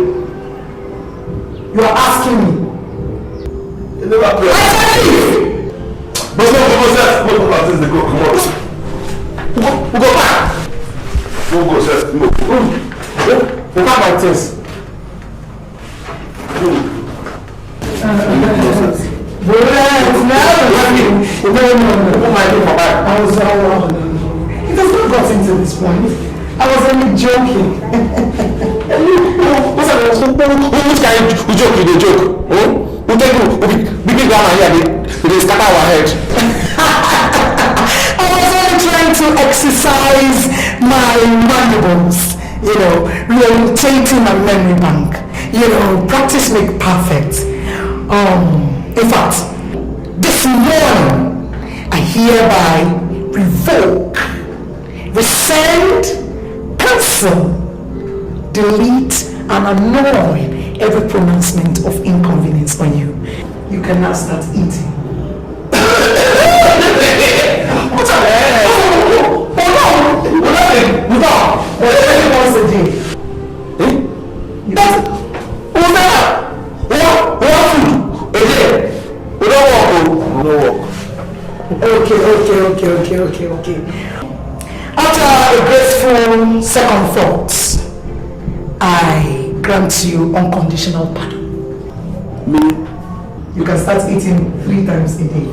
You are asking me. You never pay us. I said leave. But no, they go. Come on. We go back. We'll go, sir. We can't buy things. It has not gotten to this point. I was only joking. What's that? Who joke? You joke? Who take you? We big down here. They scatter our head. I was only trying to exercise my mandibles, you know, rotating my memory bank. You know, practice make perfect. In fact, this morning I hereby revoke, rescind, cancel, delete, and annul every pronouncement of inconvenience on you. You can now start eating. What's up? Once a day. That's food. We don't walk. Okay. After a grateful second thought, I grant you unconditional pardon. Me? You can start eating 3 times a day.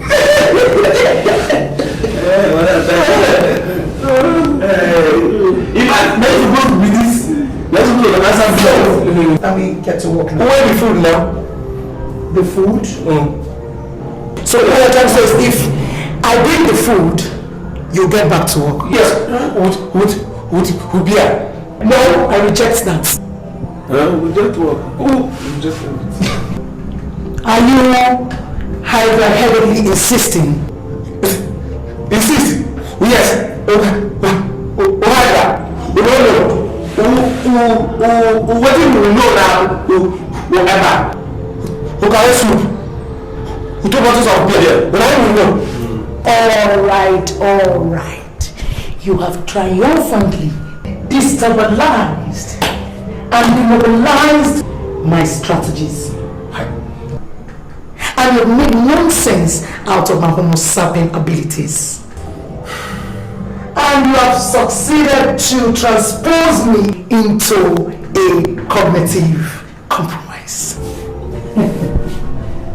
If I make you go with this, let's go to the answer. And we get to work now. Where the food now? The food? So what you're trying to say is if I bring the food, you get back to work. Yes. Would be here? No, I reject that. We just work. We just work. Are you heavily insisting? Insist? Yes. We don't know. What do you know now? Whatever. Who can soup? Who took bottles of beer? But I don't know. All right. You have triumphantly destabilized and demobilized my strategies. And you've made nonsense out of my Homo sapien abilities. And you have succeeded to transpose me into a cognitive compromise.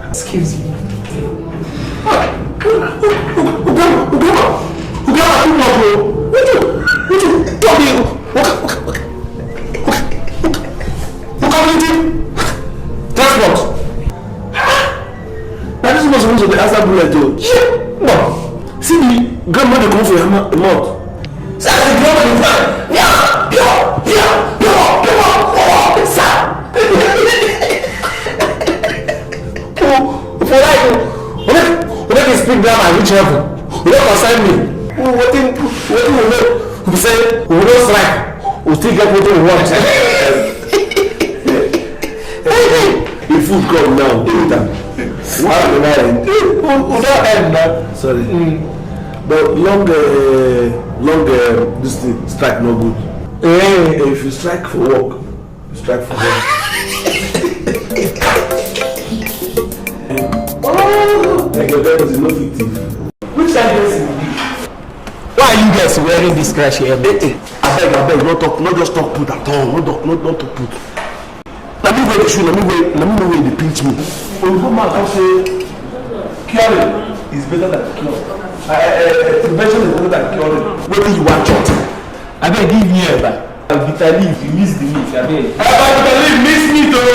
Excuse me. Transport. Now this was supposed to be answer bullet too. No. See the grandmother come for your mouth. Say the grandmother. Speak down and reach heaven. You don't concern me. What we know? We say we don't strike. We still get what we want. The food come now. What am I in? We don't end now. Sorry. But long this thing strike no good. If you strike for work, you strike for work. Like your guy is no fictive. Which kind of person? Why are you guys wearing this crash here? I beg, not just talk put at all. Not talk put. Let me wear the shoe, let me know where they pinch me. When you come out, I'll say, curing is better than cure. Prevention is better than curing. What do you want, shot? I beg, give me a bag. Bitter leaf, you miss the meat, I beg. Bitter leaf, miss me too.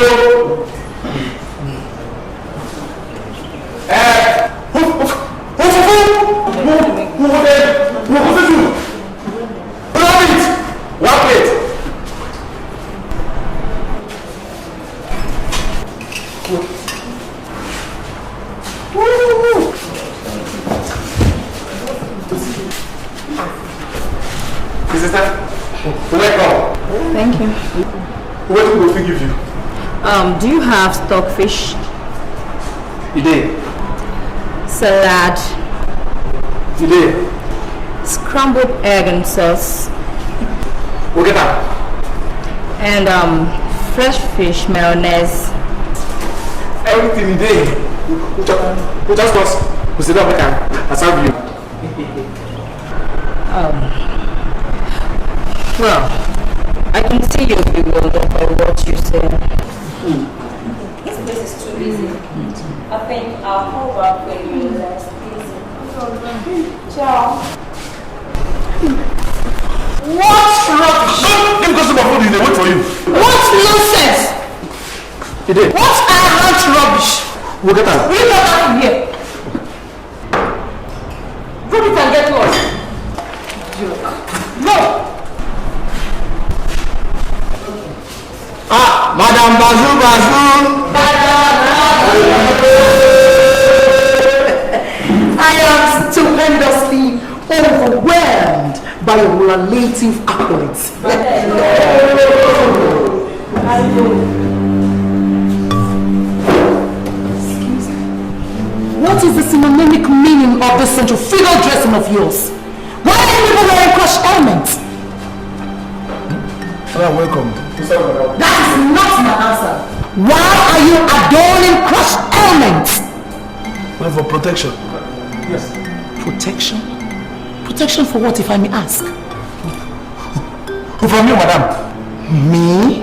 Thank you. What will we give you? Do you have stockfish? You did. Salad? You did. Scrambled egg and sauce? We'll get that. And fresh fish mayonnaise? Everything you did. We just was. We sit down with I serve you. Well, I can see you'll be bewildered by what you say. This place is too busy. I think I'll call back when you're less busy. Ciao. What rubbish! Don't give customer food, they wait for you. What nonsense! You did. What arrogant rubbish! We'll get that. Will you get out of here? Put it and get lost. No! Madam Bazu. I am stupendously overwhelmed by your relative accolades. Excuse me. What is the synonymic meaning of this central figure dressing of yours? Why are you people wearing crushed elements? Welcome. That is not my answer. Why are you adorning crushed elements? Well, for protection. Yes. Protection? Protection for what, if I may ask? From you, madam. Me?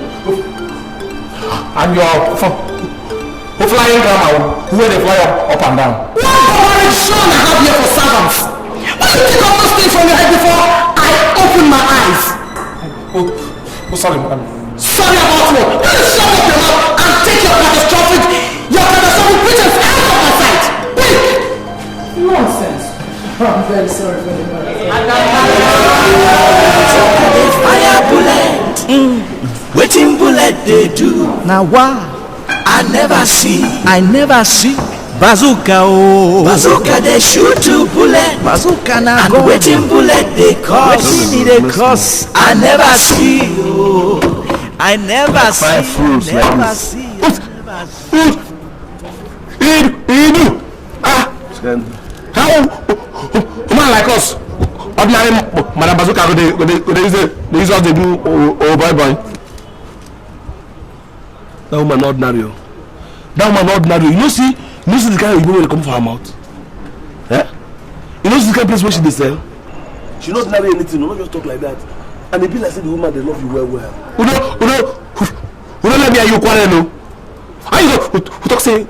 And your flying grandma, where they fly up and down. What boring son I have here for servants? Why do you take all those things from your head before I open my eyes? Oh, sorry, madam. Sorry about what? Will you shut up your mouth and take your catastrophic pretense out of my sight? Quick! Nonsense. I'm very sorry for the Fire bullet. Waiting bullet they do. Now why? I never see. Bazooka oh. Bazooka they shoot to bullet. Bazooka now. And waiting bullet they cause. Waiting they cause. I never see. Oh. I never see. How? A man like us ordinary Madam Bazooka they use all they do boy. That woman ordinary. That woman ordinary. You know see the kind of Igbo wey come for her mouth. Eh? You know see the kind of place where she dey sell. She not marry anything. No, not just talk like that. And they be like say the woman they love you well. Who don't let me and you quarrel no. How you go? Who talk say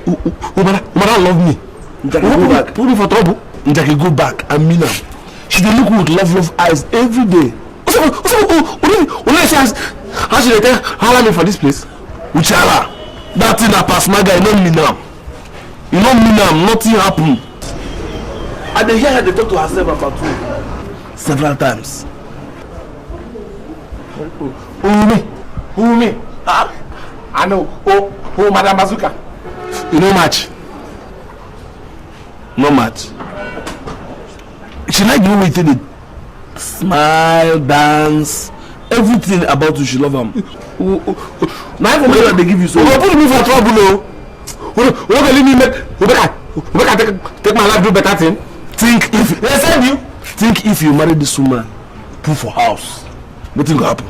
woman love me? Njaki go back. Put me for trouble. Njaki go back and mean am. She dey look with love eyes every day. How she dey tell how me for this place? Uchara, that thing a pass my guy, you don't mean am. You don't mean am, nothing happen. I dey hear her dey talk to herself about you several times. Who me? I know. Oh, Madam Bazooka. You know match. No match. She like the way you did it. Smile, dance, everything about you. She love him. Now for me they give you so. You put me for trouble, no. You don't leave me make. Take my life do better thing. Think if they send you. Think if you marry this woman, put for house, nothing will happen.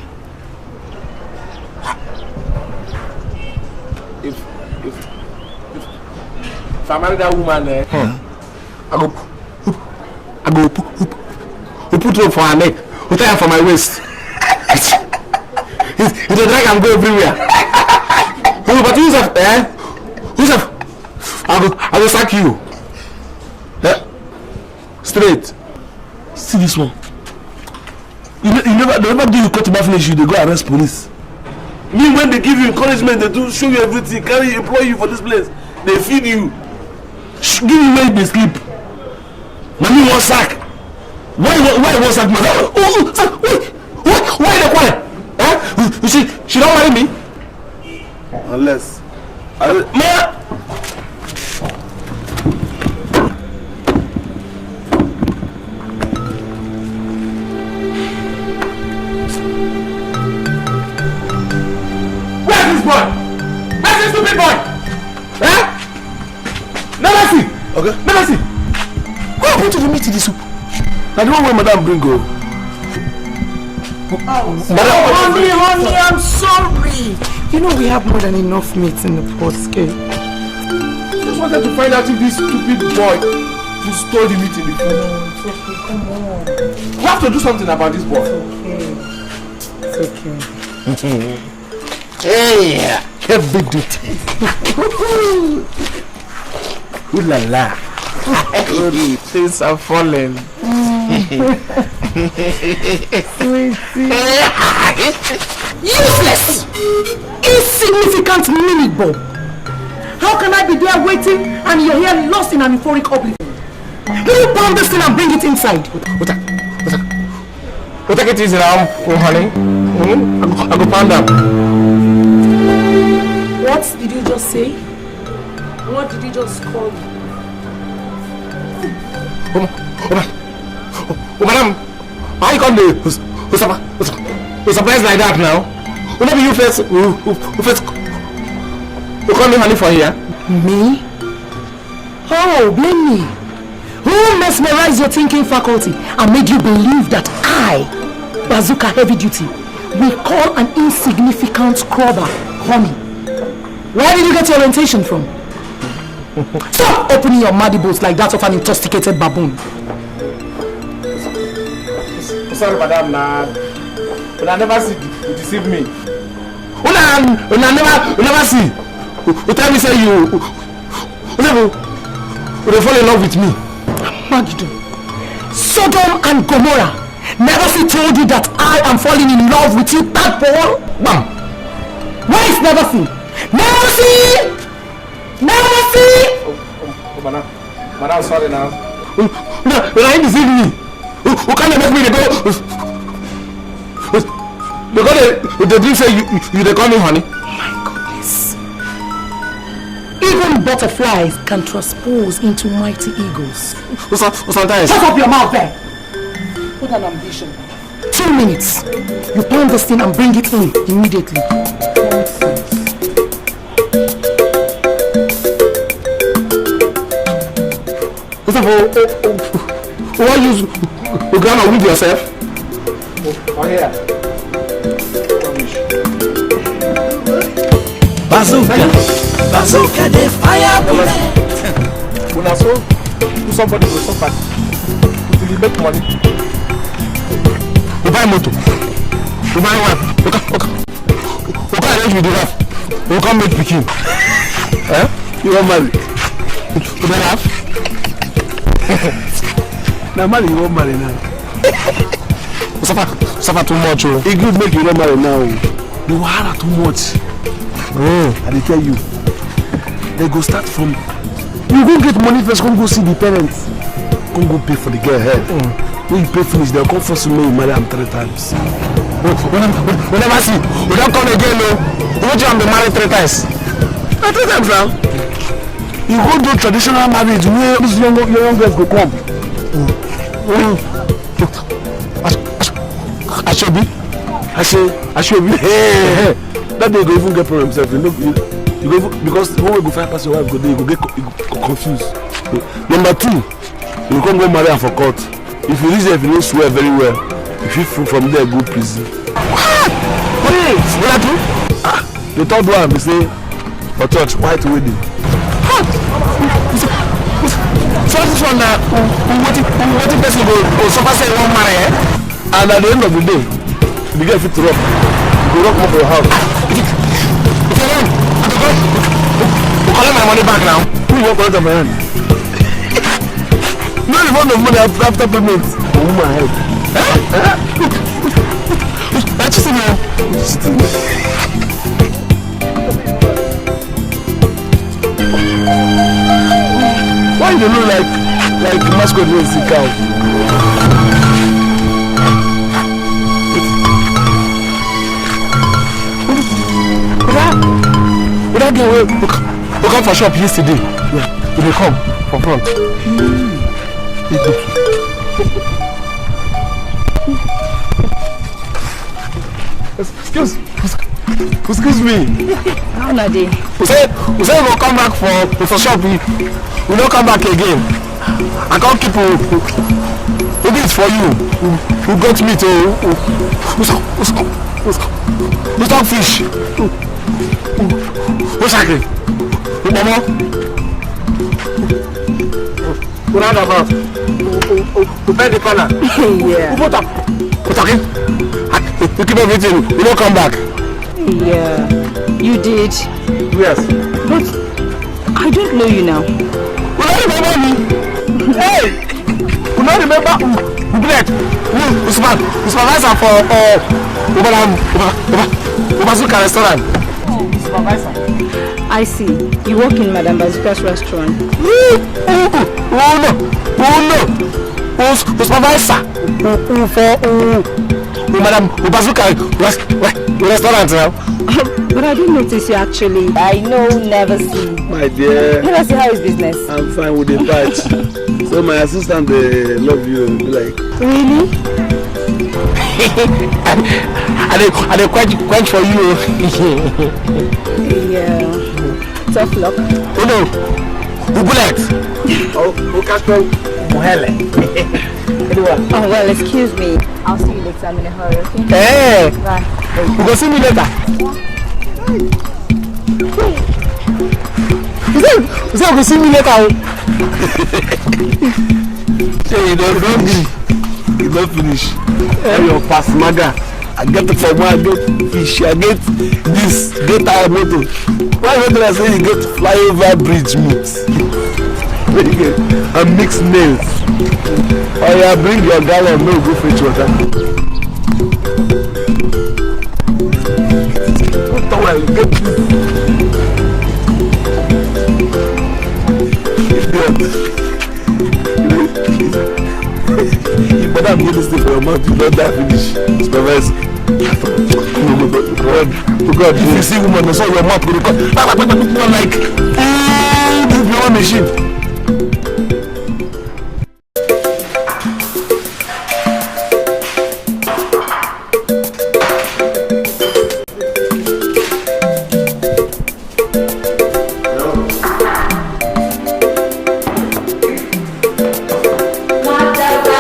If I marry that woman, I go put rope for her neck, put her for my waist. It's a drag and go everywhere. But Yusuf, I will sack you. Straight. See this one. They never do you cut my finish you, they go arrest police. Me when they give you encouragement, they do show you everything, carry employ you for this place. They feed you. Give you where they sleep. Mommy one sack. Why one sack? Why the quiet? Huh? She don't marry me. Unless Ma! Where's this boy? Where's this stupid boy? Huh? Never see. Okay. Never see. Who happened to the meat in the soup? I don't know where Madam bring go. Honey, I'm sorry. You know we have more than enough meat in the pot, okay? Just wanted to find out if this stupid boy who stole the meat in the food. No, it's okay, come on. We have to do something about this boy. It's okay. Hey, heavy duty. Ooh la la. Things are falling. Useless! Insignificant mini-bob! How can I be there waiting and you're here lost in an euphoric oblivion? Do you pound this thing and bring it inside? Take it easy now, honey. I go pound them. What did you just say? What did you just call me? Oh, madam, how you come to surprise like that now? Maybe you first you call me honey for here? Me? Oh, blame me. Who mesmerized your thinking faculty and made you believe that I, Bazooka Heavy Duty, will call an insignificant crobber honey? Where did you get your orientation from? Stop opening your muddy boats like that of an intoxicated baboon. Sorry, madam, but I never see you deceive me. You never see. You tell me say you fall in love with me. Magido, Sodom and Gomorrah never see told you that I am falling in love with you, tadpole? Bam! Why is never see? Never see! Never see! Oh, madam, sorry now. You ain't deceive me. Who can't make me because they say you they call me honey. My goodness. Even butterflies can transpose into mighty eagles. Sometimes. Shut up your mouth there. What an ambition. 2 minutes. You pound this thing and bring it in immediately. What use you gonna with yourself? Oh yeah. Bazooka the fire bullet. When I saw somebody will suffer till you make money. You buy motor. You buy one. Okay. Arrange with the wife. You come make pikin. You want marry? You buy half? Now marry, you won't marry now. Suffer too much. It good make you not marry now. You wahala too much. I dey tell you. They go start from. You go get money first, come go see the parents. Come go pay for the girl head. When you pay finish, they'll come force you to marry them 3 times. We never see. We don't come again, no. You want you to be married 3 times? 3 times now. You go do traditional marriage where these young girls go come. Ashobi. Hey. That day you go even get problem himself. You go even, because when we go find pass your wife, you go get confused. Number 2, you come go marry her for court. If you reach there, if you don't swear very well, if you from there go prison. What? The 3rd one they say for church white wedding. So this one what person go suffer say one marry, and at the end of the day, the girl fit to rock. You go rock more for your house. You collect my money back now. Who you want collect my hand? No refund of money after payment. Oh my head. That's just now. Why you don't look like mascot when sick out? That girl we come for shop yesterday. Yeah. They come for front. Excuse me. How na dey? We say we go come back for shop. We don't come back again. I can't keep maybe it's for you. We got meat. We talk fish. What's happening? Mama? What about? To bed the corner. Yeah. What talking? You keep everything. You don't come back. Yeah. You did. Yes. But I don't know you now. You don't remember me? Hey! You don't remember Great. Usman supervisor for Bazooka restaurant. Supervisor. I see. You work in Madam Bazooka's restaurant. No. Supervisor for Madam Bazooka restaurant now. But I didn't notice you actually. I know, never see. My dear. Never see how is business. I'm fine with the patch. So my assistant, they love you. Be like. Really? I they quench for you. Yeah. Tough luck. Oh no. Bullet. Okasco Mohele. Oh well, excuse me. I'll see you later. I'm in a hurry, okay? Hey. Bye. You go see me later. You say you go see me later. Say you don't finish. Your pass maga. I get it from where I get fish. I get this. Get our motor. Why would I say you get flyover bridge meat? Very good. And mixed nails. Oh yeah, bring your gallon. No, go fetch water. You better get this thing for your mouth. You don't die finish. Supervise. God, if you see woman, that's all your mouth will record. Like, this machine. Madam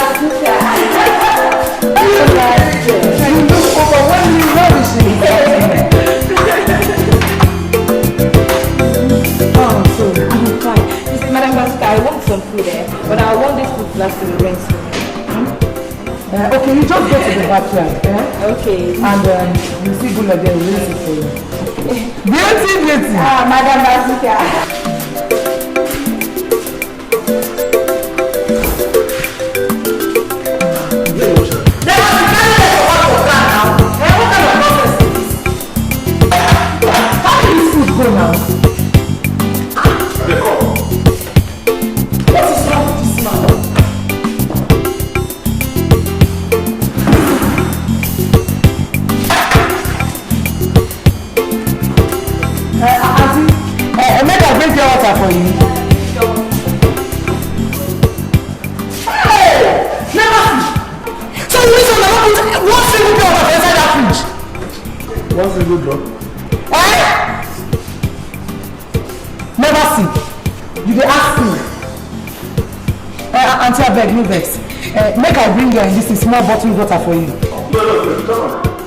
Okay, you just go to the backyard. Okay. And you see Bula there, we'll wait for you. Beauty. Madam Bazooka. Go now. What is wrong with this man? Auntie, make I bring your water for you. Hey! Never see. So the reason I don't put one single drop of inside that fridge. One single drop? Never see. You dey ask me. Auntie, I beg, no vex. Make I bring you in this small bottle of water for you. No,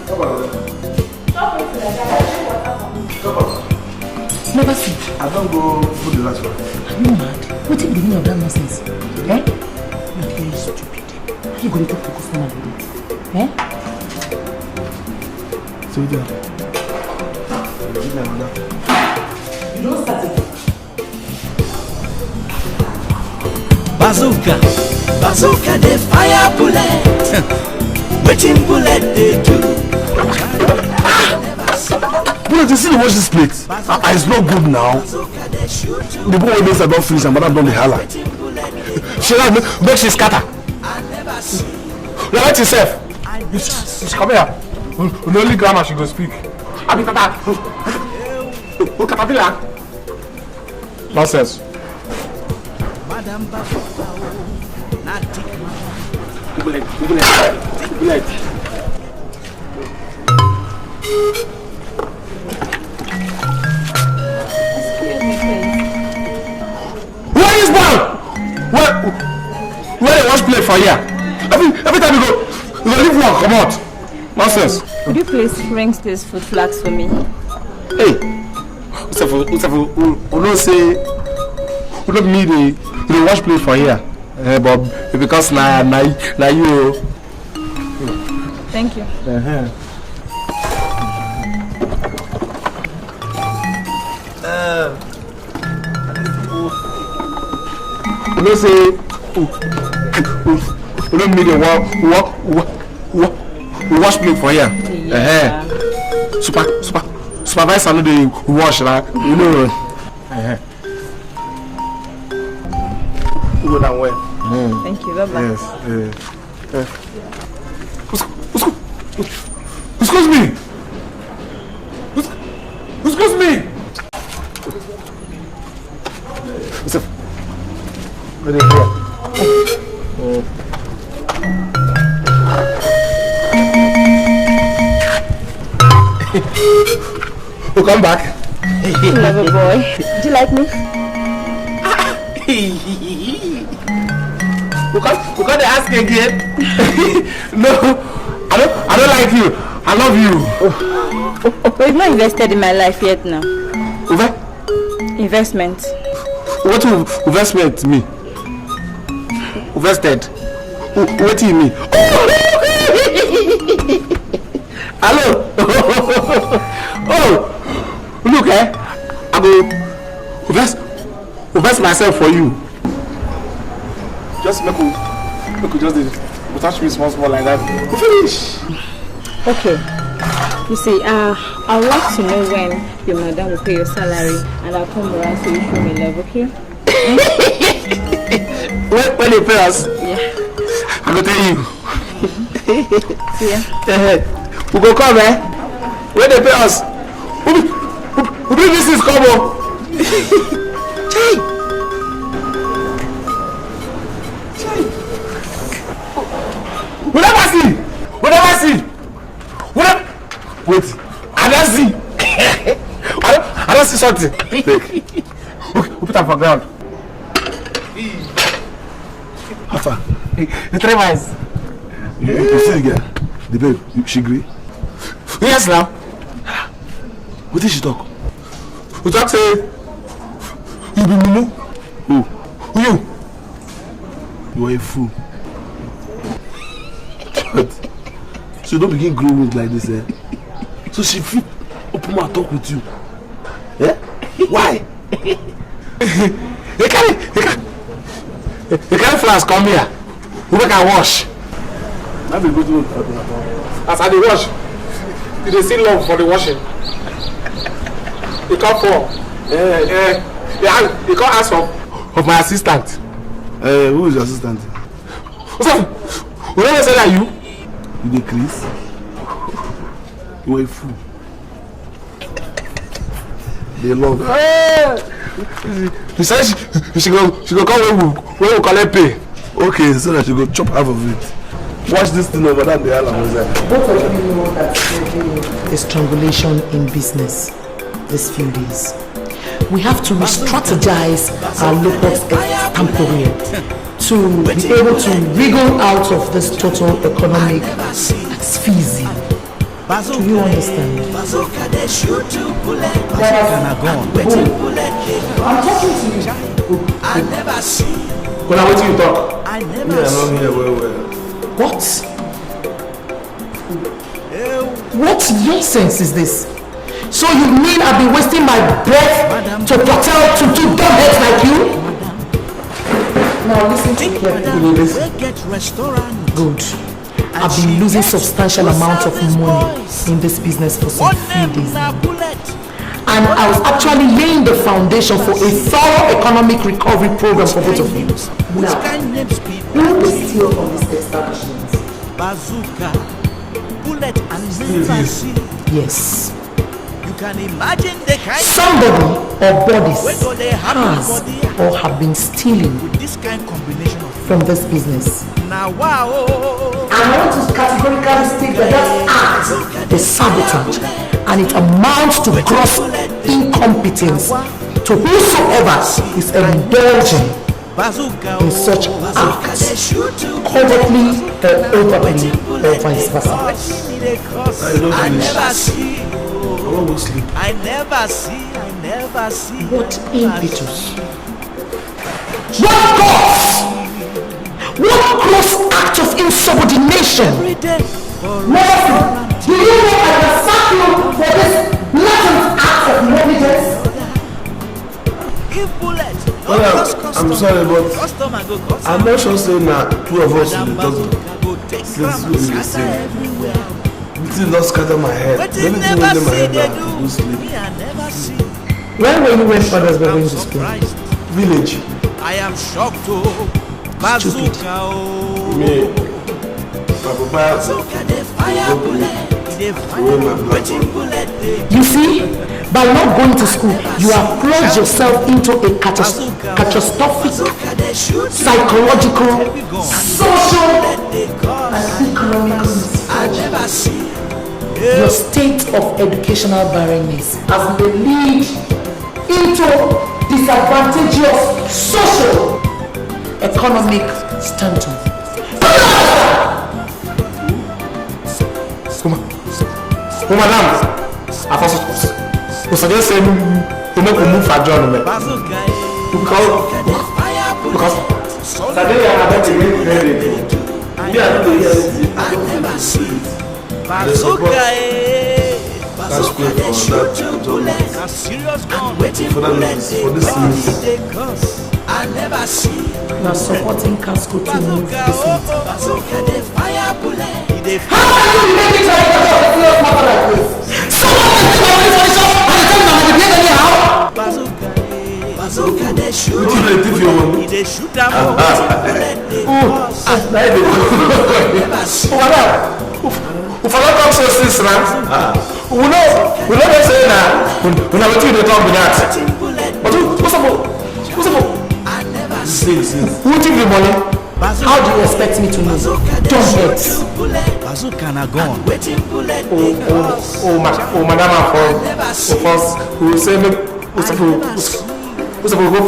come on. Never see. I don't go put the last one. Are you mad? What's the meaning of that nonsense? You're very stupid. How are you going to talk to customer like that? So you don't start it. Bazooka the fire bullet. Waiting bullet they do. Bullet, you see the wash this plate? It's not good now. The boy always I don't finish and madam don't the holla. She make she scatter. Let yourself. Come here. Only grammar she go speak. Nonsense. Madam Bazooka, not Dick Bullet. Where is one? Where they wash plate for here? Every time you go leave one, come out. Nonsense. Could you please ring these food flags for me? Hey, we don't say we don't need the wash plate for here. But because na you. Thank you. We don't say we don't need a wash plate for here. Yeah. Supervisor no dey wash la, you know. Go down well. Thank you. Bye bye. Yes. Excuse me. Excuse me. We'll come back. Clever boy. Do you like me? We can't ask again. No, I don't like you. I love you. But you've not invested in my life yet now. Investment. What will investment mean? Invested? What do you mean? Hello? Oh, look, I go invest myself for you. Just make you just touch me small like that. Finish. Okay. You see, I would like to know when your madam will pay your salary, and I'll come around so you show me love, okay? When they pay us? Yeah. I will tell you. See ya. We go come, when they pay us, we bring this is come on. We never see. Wait, I don't see. I don't see something. Take. We put her for ground. How far? The 3 miles. You see the girl? The babe, she agree? Yes, now. What did she talk? We talk say, you be Minu? Who? You are a fool. But she don't begin growing like this, eh? So she fit open my talk with you. Yeah? Why? You can't flash come here. We can wash. That be good to as I dey wash, you dey see love for the washing. You come for you can't ask of my assistant. Who is your assistant? Who never say that you? You dey Chris? You a fool. They love. She said she go come when we collect pay. Okay, so that she go chop half of it. Watch this thing over there. Both of you know that the strangulation in business these few days. We have to re-strategize our local temporary to be able to wriggle out of this total economic asphyxia. Do you understand? I'm talking to you. I never see. When I wait till you talk. I never see. Here well. What? What nonsense is this? So you mean I've been wasting my breath to protect to two dumbheads like you? Now listen to me. Good. I've been losing substantial amounts of money in this business for some few days now. And I was actually laying the foundation for a thorough economic recovery program for both of you. Now, who will steal from this establishment? Bazooka, bullet and laziness. Yes. You can imagine the kind somebody or bodies has or have been stealing with this kind of combination of from this business. Now wow. I want to categorically state that act is sabotage and it amounts to gross incompetence to whosoever is indulging in such acts, covertly or openly or vice versa. I never see. I never see. What impetus? What cause? What gross act of insubordination? Mercy, do you know I can sack you for this blatant act of negligence? I'm sorry, but I'm not sure saying that two of us will just since we the same. It just scatter my head. Everything in my head now to sleep. Where were you when fathers were going to school? Village. I am shocked to Bazooka. Me. Papa. You see, by not going to school, you have plunged yourself into a catastrophic, psychological, social, and economic misfortune. Your state of educational barrenness has been lead into disadvantageous social, economic standpoint. Madam, I suggest saying you make a move for John. Because today I have to get ready. I never see. Bazooka, they shoot two bullets. a serious gun For this I never see. Now supporting Casco to move Bazooka, they fire bullet. how are you making such a serious matter like this? Bazooka, they shoot. They shoot them. If I don't talk so serious, we know say that we never do the talk with that. But what's up? Who take the money? How do you expect me to know? Don't bet. Bazooka na gone. Madam, for us, we say we go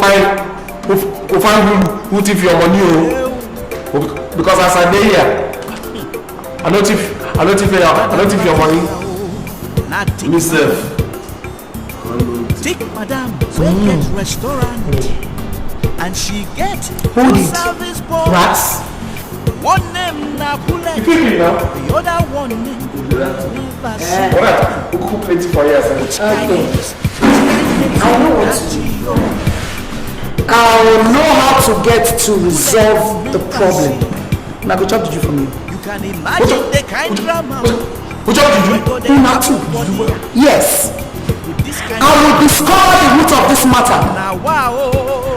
find who thief your money, because as I dey here, I don't thief your money. Myself. Take madam, we get restaurant, and she get who did? service boy. Rats? One name name na bullet. You feel me now? The other one name never see. Alright, we'll cook plenty for you. Okay. I know what to do. I'll know how to get to resolve the problem. Now go chop the juju from you. You can imagine the kind drama. Who chop the juju? Not too. Yes. I will discover the root of this matter.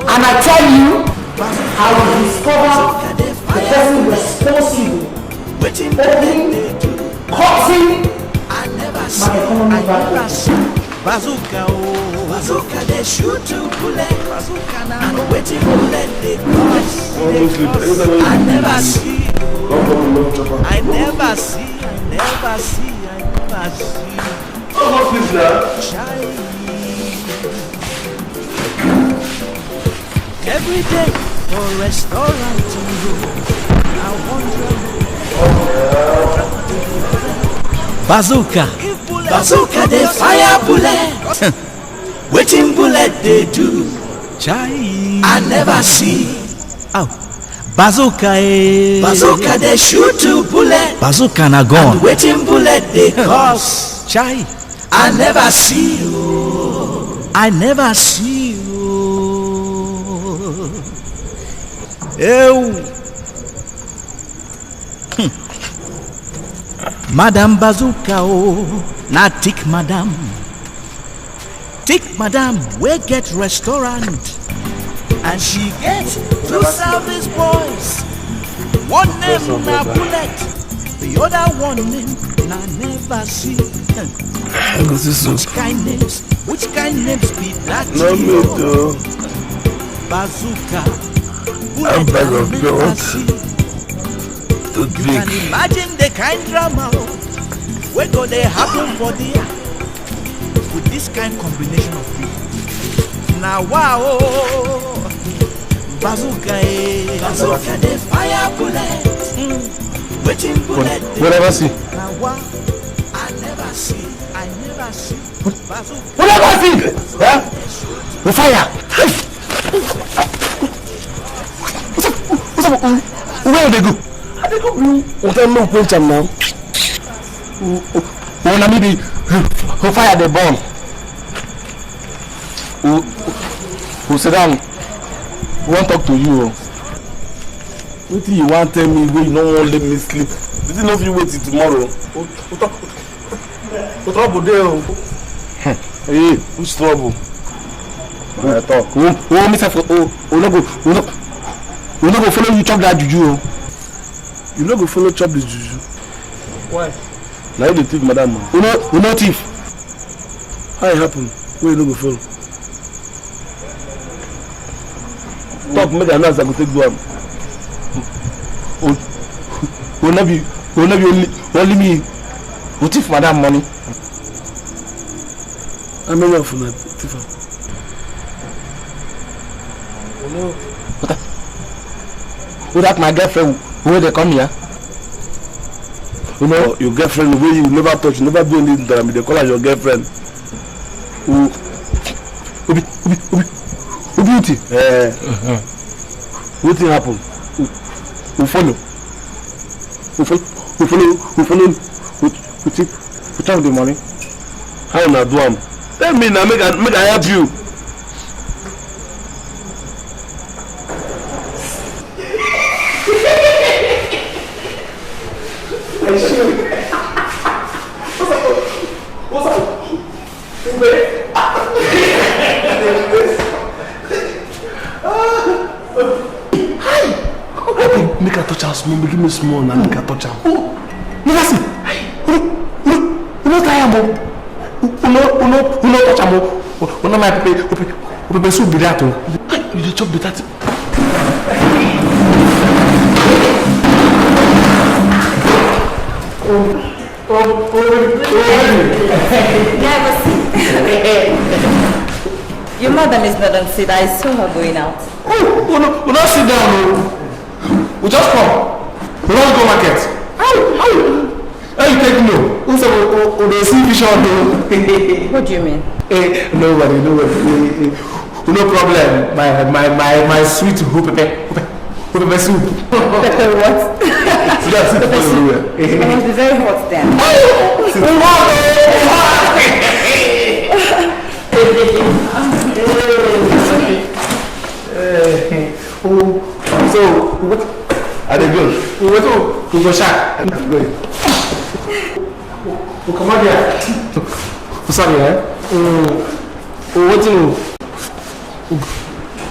And I tell you, I will discover the person responsible for cutting my economy back. Bazooka, oh, bazooka, they shoot to bullet. Bazooka, now I'm waiting bullet, they cross. I never see. I never see. Oh, please, every day for restaurant to go. I wonder. Bazooka, they fire bullet. Waiting bullet they do. Chai. I never see. Oh. Bazooka, bazooka they shoot to bullet. Bazooka na gone. Waiting bullet they cause. Chai. I never see you. I never see you. Ew. Madam Bazooka, oh, na tick madam. Tick madam, we get restaurant. And she gets two service boys. One name na bullet, the other one name na never see. Which kind names be that? No me too. Bazooka, I'm bag of blood. You can imagine the kind drama where go they happen for the with this kind combination of people. Now wow, bazooka, bazooka, they fire bullet, waiting bullet. What never see? Now wow, I never see. Bazooka. What never see? Yeah? The fire. What's up? Where they go? I think what I'm not going to now. When I maybe who fire the bomb? Who sit down? Who want to talk to you? What do you want to tell me when you don't want to let me sleep? Did you know if you wait till tomorrow? What trouble there? Hey, which trouble? I talk. Who want me to no go follow you chop that juju? You no go follow chop the juju. Why? Now you thief, madam. You know thief. How it happen? Where you no go follow? Talk make an answer. I go take do am. Only me. Who thief madam money? How many of you thief am? Who that my girlfriend? Where they come here? You know your girlfriend where you never touch, never do anything to them. They call her your girlfriend. Who beauty? What thing happen? Who follow? Who take the money? How na do am? Tell me now, make I help you. Make a touch us, mom. Give me small now. Make a touch am. Never see. You know try am. You know touch am. You know my pepe soup be that. You dey chop better. Never see. Your madam is not on seat. I saw her going out. Oh, we don't sit down. We just come. We don't go market. How you take no? Who say we see vision? What do you mean? Nobody. No problem. My sweet pepe soup. Pepe what? So that's it everywhere. It must be very hot then. So, what? Are they good? We go shark. I'm going. Come on here. Sorry, eh? What do you?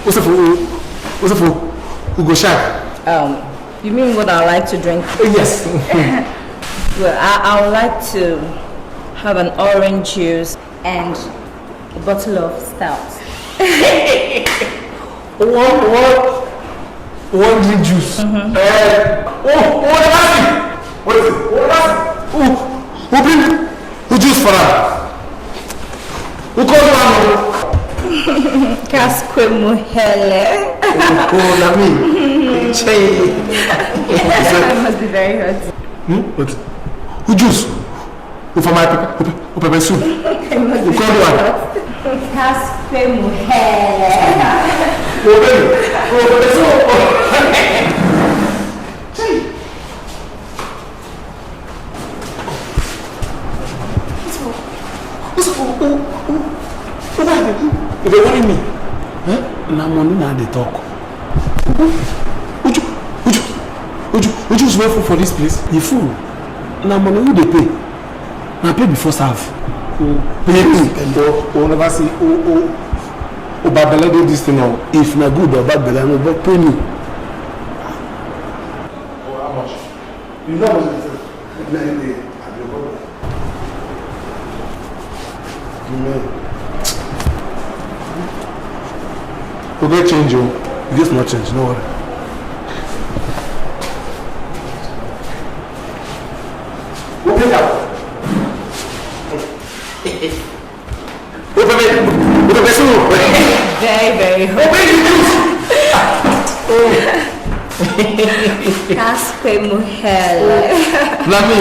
What's up? We go shark. You mean what I like to drink? Yes. Well, I would like to have an orange juice and a bottle of stout. One drink juice. What is it? Who bring juice for her? Who called her? Casque muhele. Nami. It must be very hot. What? Who juice? Who for my pepper soup? Who called her? Casque muhele. They warning me. Now money now they talk. Would you swear for this place? You fool. Now money who they pay? Now pay before serve. Pay me. Oh never see. Oh Babela do this thing now. If na good or bad, Babela no but pay me. Oh how much? You know how much it is? We'll get change, you just not change, no worry. Open up. Open Very, very hot. Casque muhele. Lami.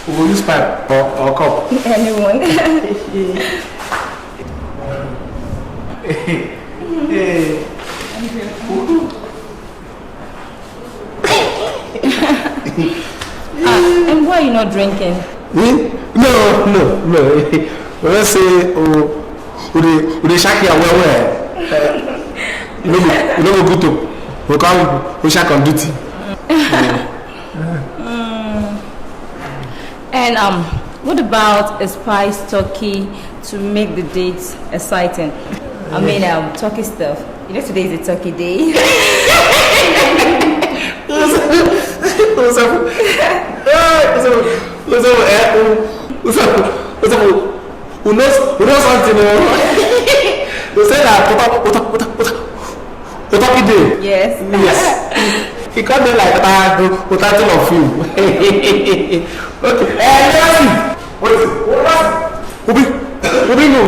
Will you pipe or cup? Anyone. And why are you not drinking? Me? No. Let's say, we shake your well. You know, good to. We come, we shake on duty. And what about a spice turkey to make the dates exciting? I mean, turkey stuff. You know, today is a turkey day. Who knows something? You say that turkey day. Yes. He can't be like that without of you. Okay. What is it? Ubi no.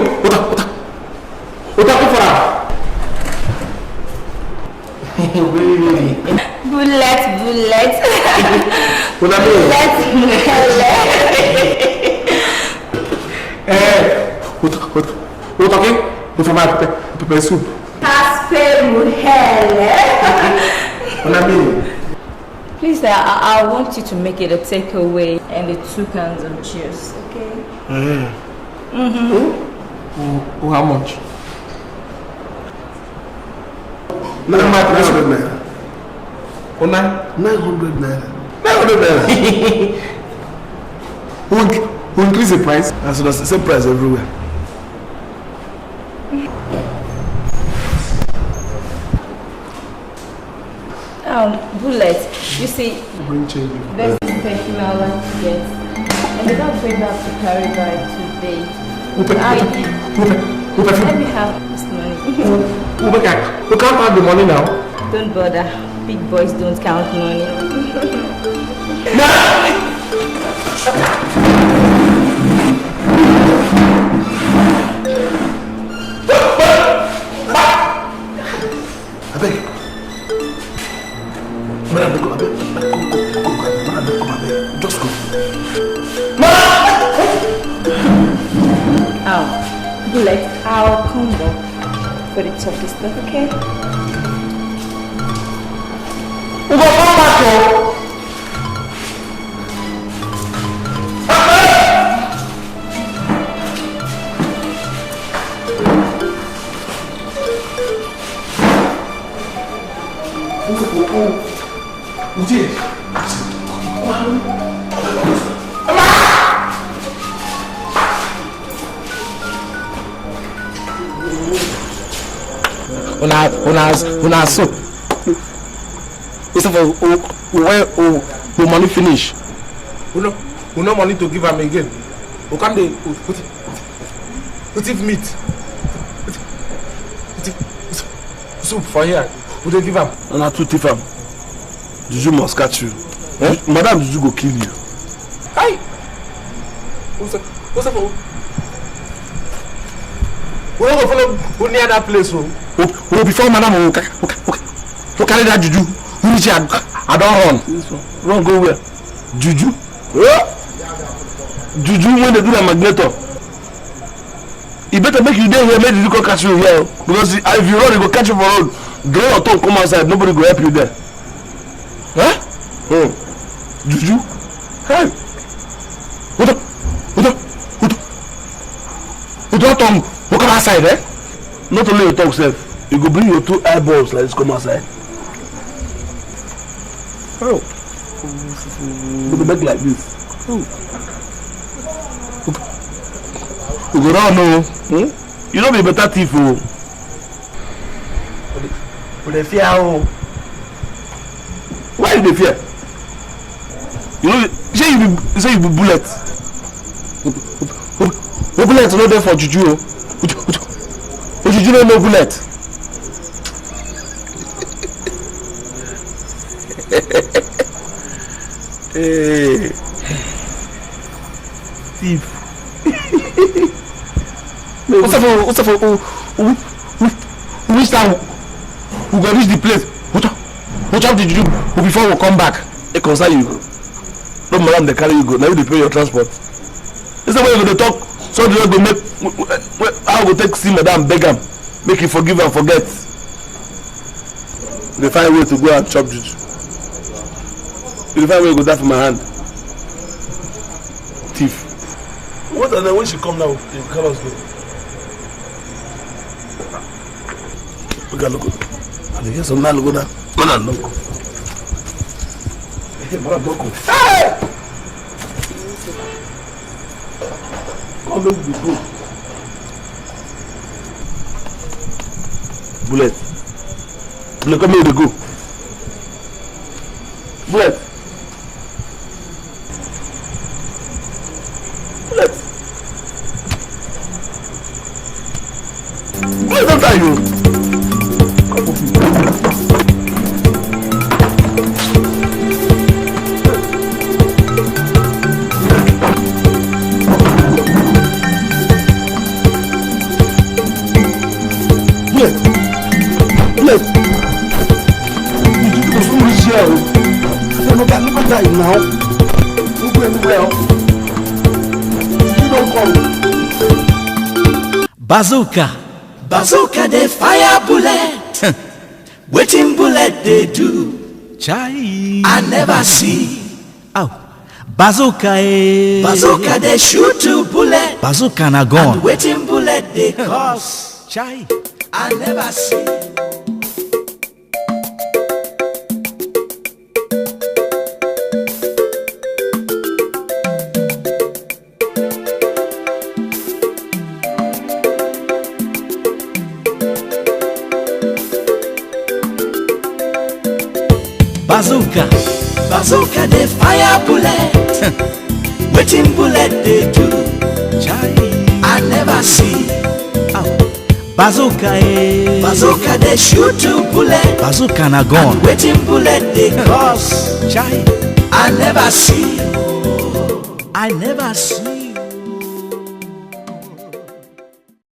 Bullet. We're talking for my pepper soup. Casque muhele. Please, I want you to make it a takeaway and the 2 cans of juice, okay? How much? 900 naira. 900 naira. 900 naira. Who increase the price? And so that's the same price everywhere. Bullet, you see, Bring change. there's this perfume I like to get, and they don't bring back to carry by today. Let me have this money. We can't have the money now. Don't bother, big boys don't count money. I beg. Just go. Bullet, I'll come back. for the tough stuff, okay? We go come back, oh. Una so. It's for money finish. We no money to give him again. We can't put it meat. Soup for here. We don't give him. Una too thief him. Juju must catch you. Eh? Madam Juju go kill you. Hi. What's up? We don't go follow near that place. Before Madam who carry that Juju. I don't run. Run go where? Juju. Juju when they do the magneto. It better make you there here. Make you go catch you here. Because if you run, you go catch you for road. Draw your tongue, come outside. Nobody go help you there. Huh? Juju. Hey. Who don't tongue? Who come outside, eh? Not only your tongue, self. You go bring your two eyeballs like this. Come outside. Oh. You go back like this. Oh. You go down, no. You don't be better thief, oh. But they fear, oh. Why do they fear? You know, say you be bullet. Bullet no there for Juju. Juju no bullet. Hey, thief. What's up? Which time we go reach the place? What up did you do before we come back? It concern you. No madam they carry you go. Now you pay your transport. This is why you go to talk. So they go make. I will take see madam beg him, make you forgive and forget. They find a way to go and chop Juju. They find a way to go down from my hand. Thief. What and then when she come now, you call us go. We got look. And you get some now look that. Man, look. Hey! Come look the go. Bullet, come here to go. Bullet. Bullet, are you? Now, you go anywhere. You don't come. Bazooka, they fire bullet. Waiting bullet they do. Chai, I never see. Oh, bazooka, they shoot two bullet. Bazooka na gone. And waiting bullet they cause. Chai, I never see. Bazooka, they fire bullet. Waiting bullet they do. I never see. Bazooka, they shoot two bullet. Bazooka na gone. And waiting bullet they cause. I never see. I never see.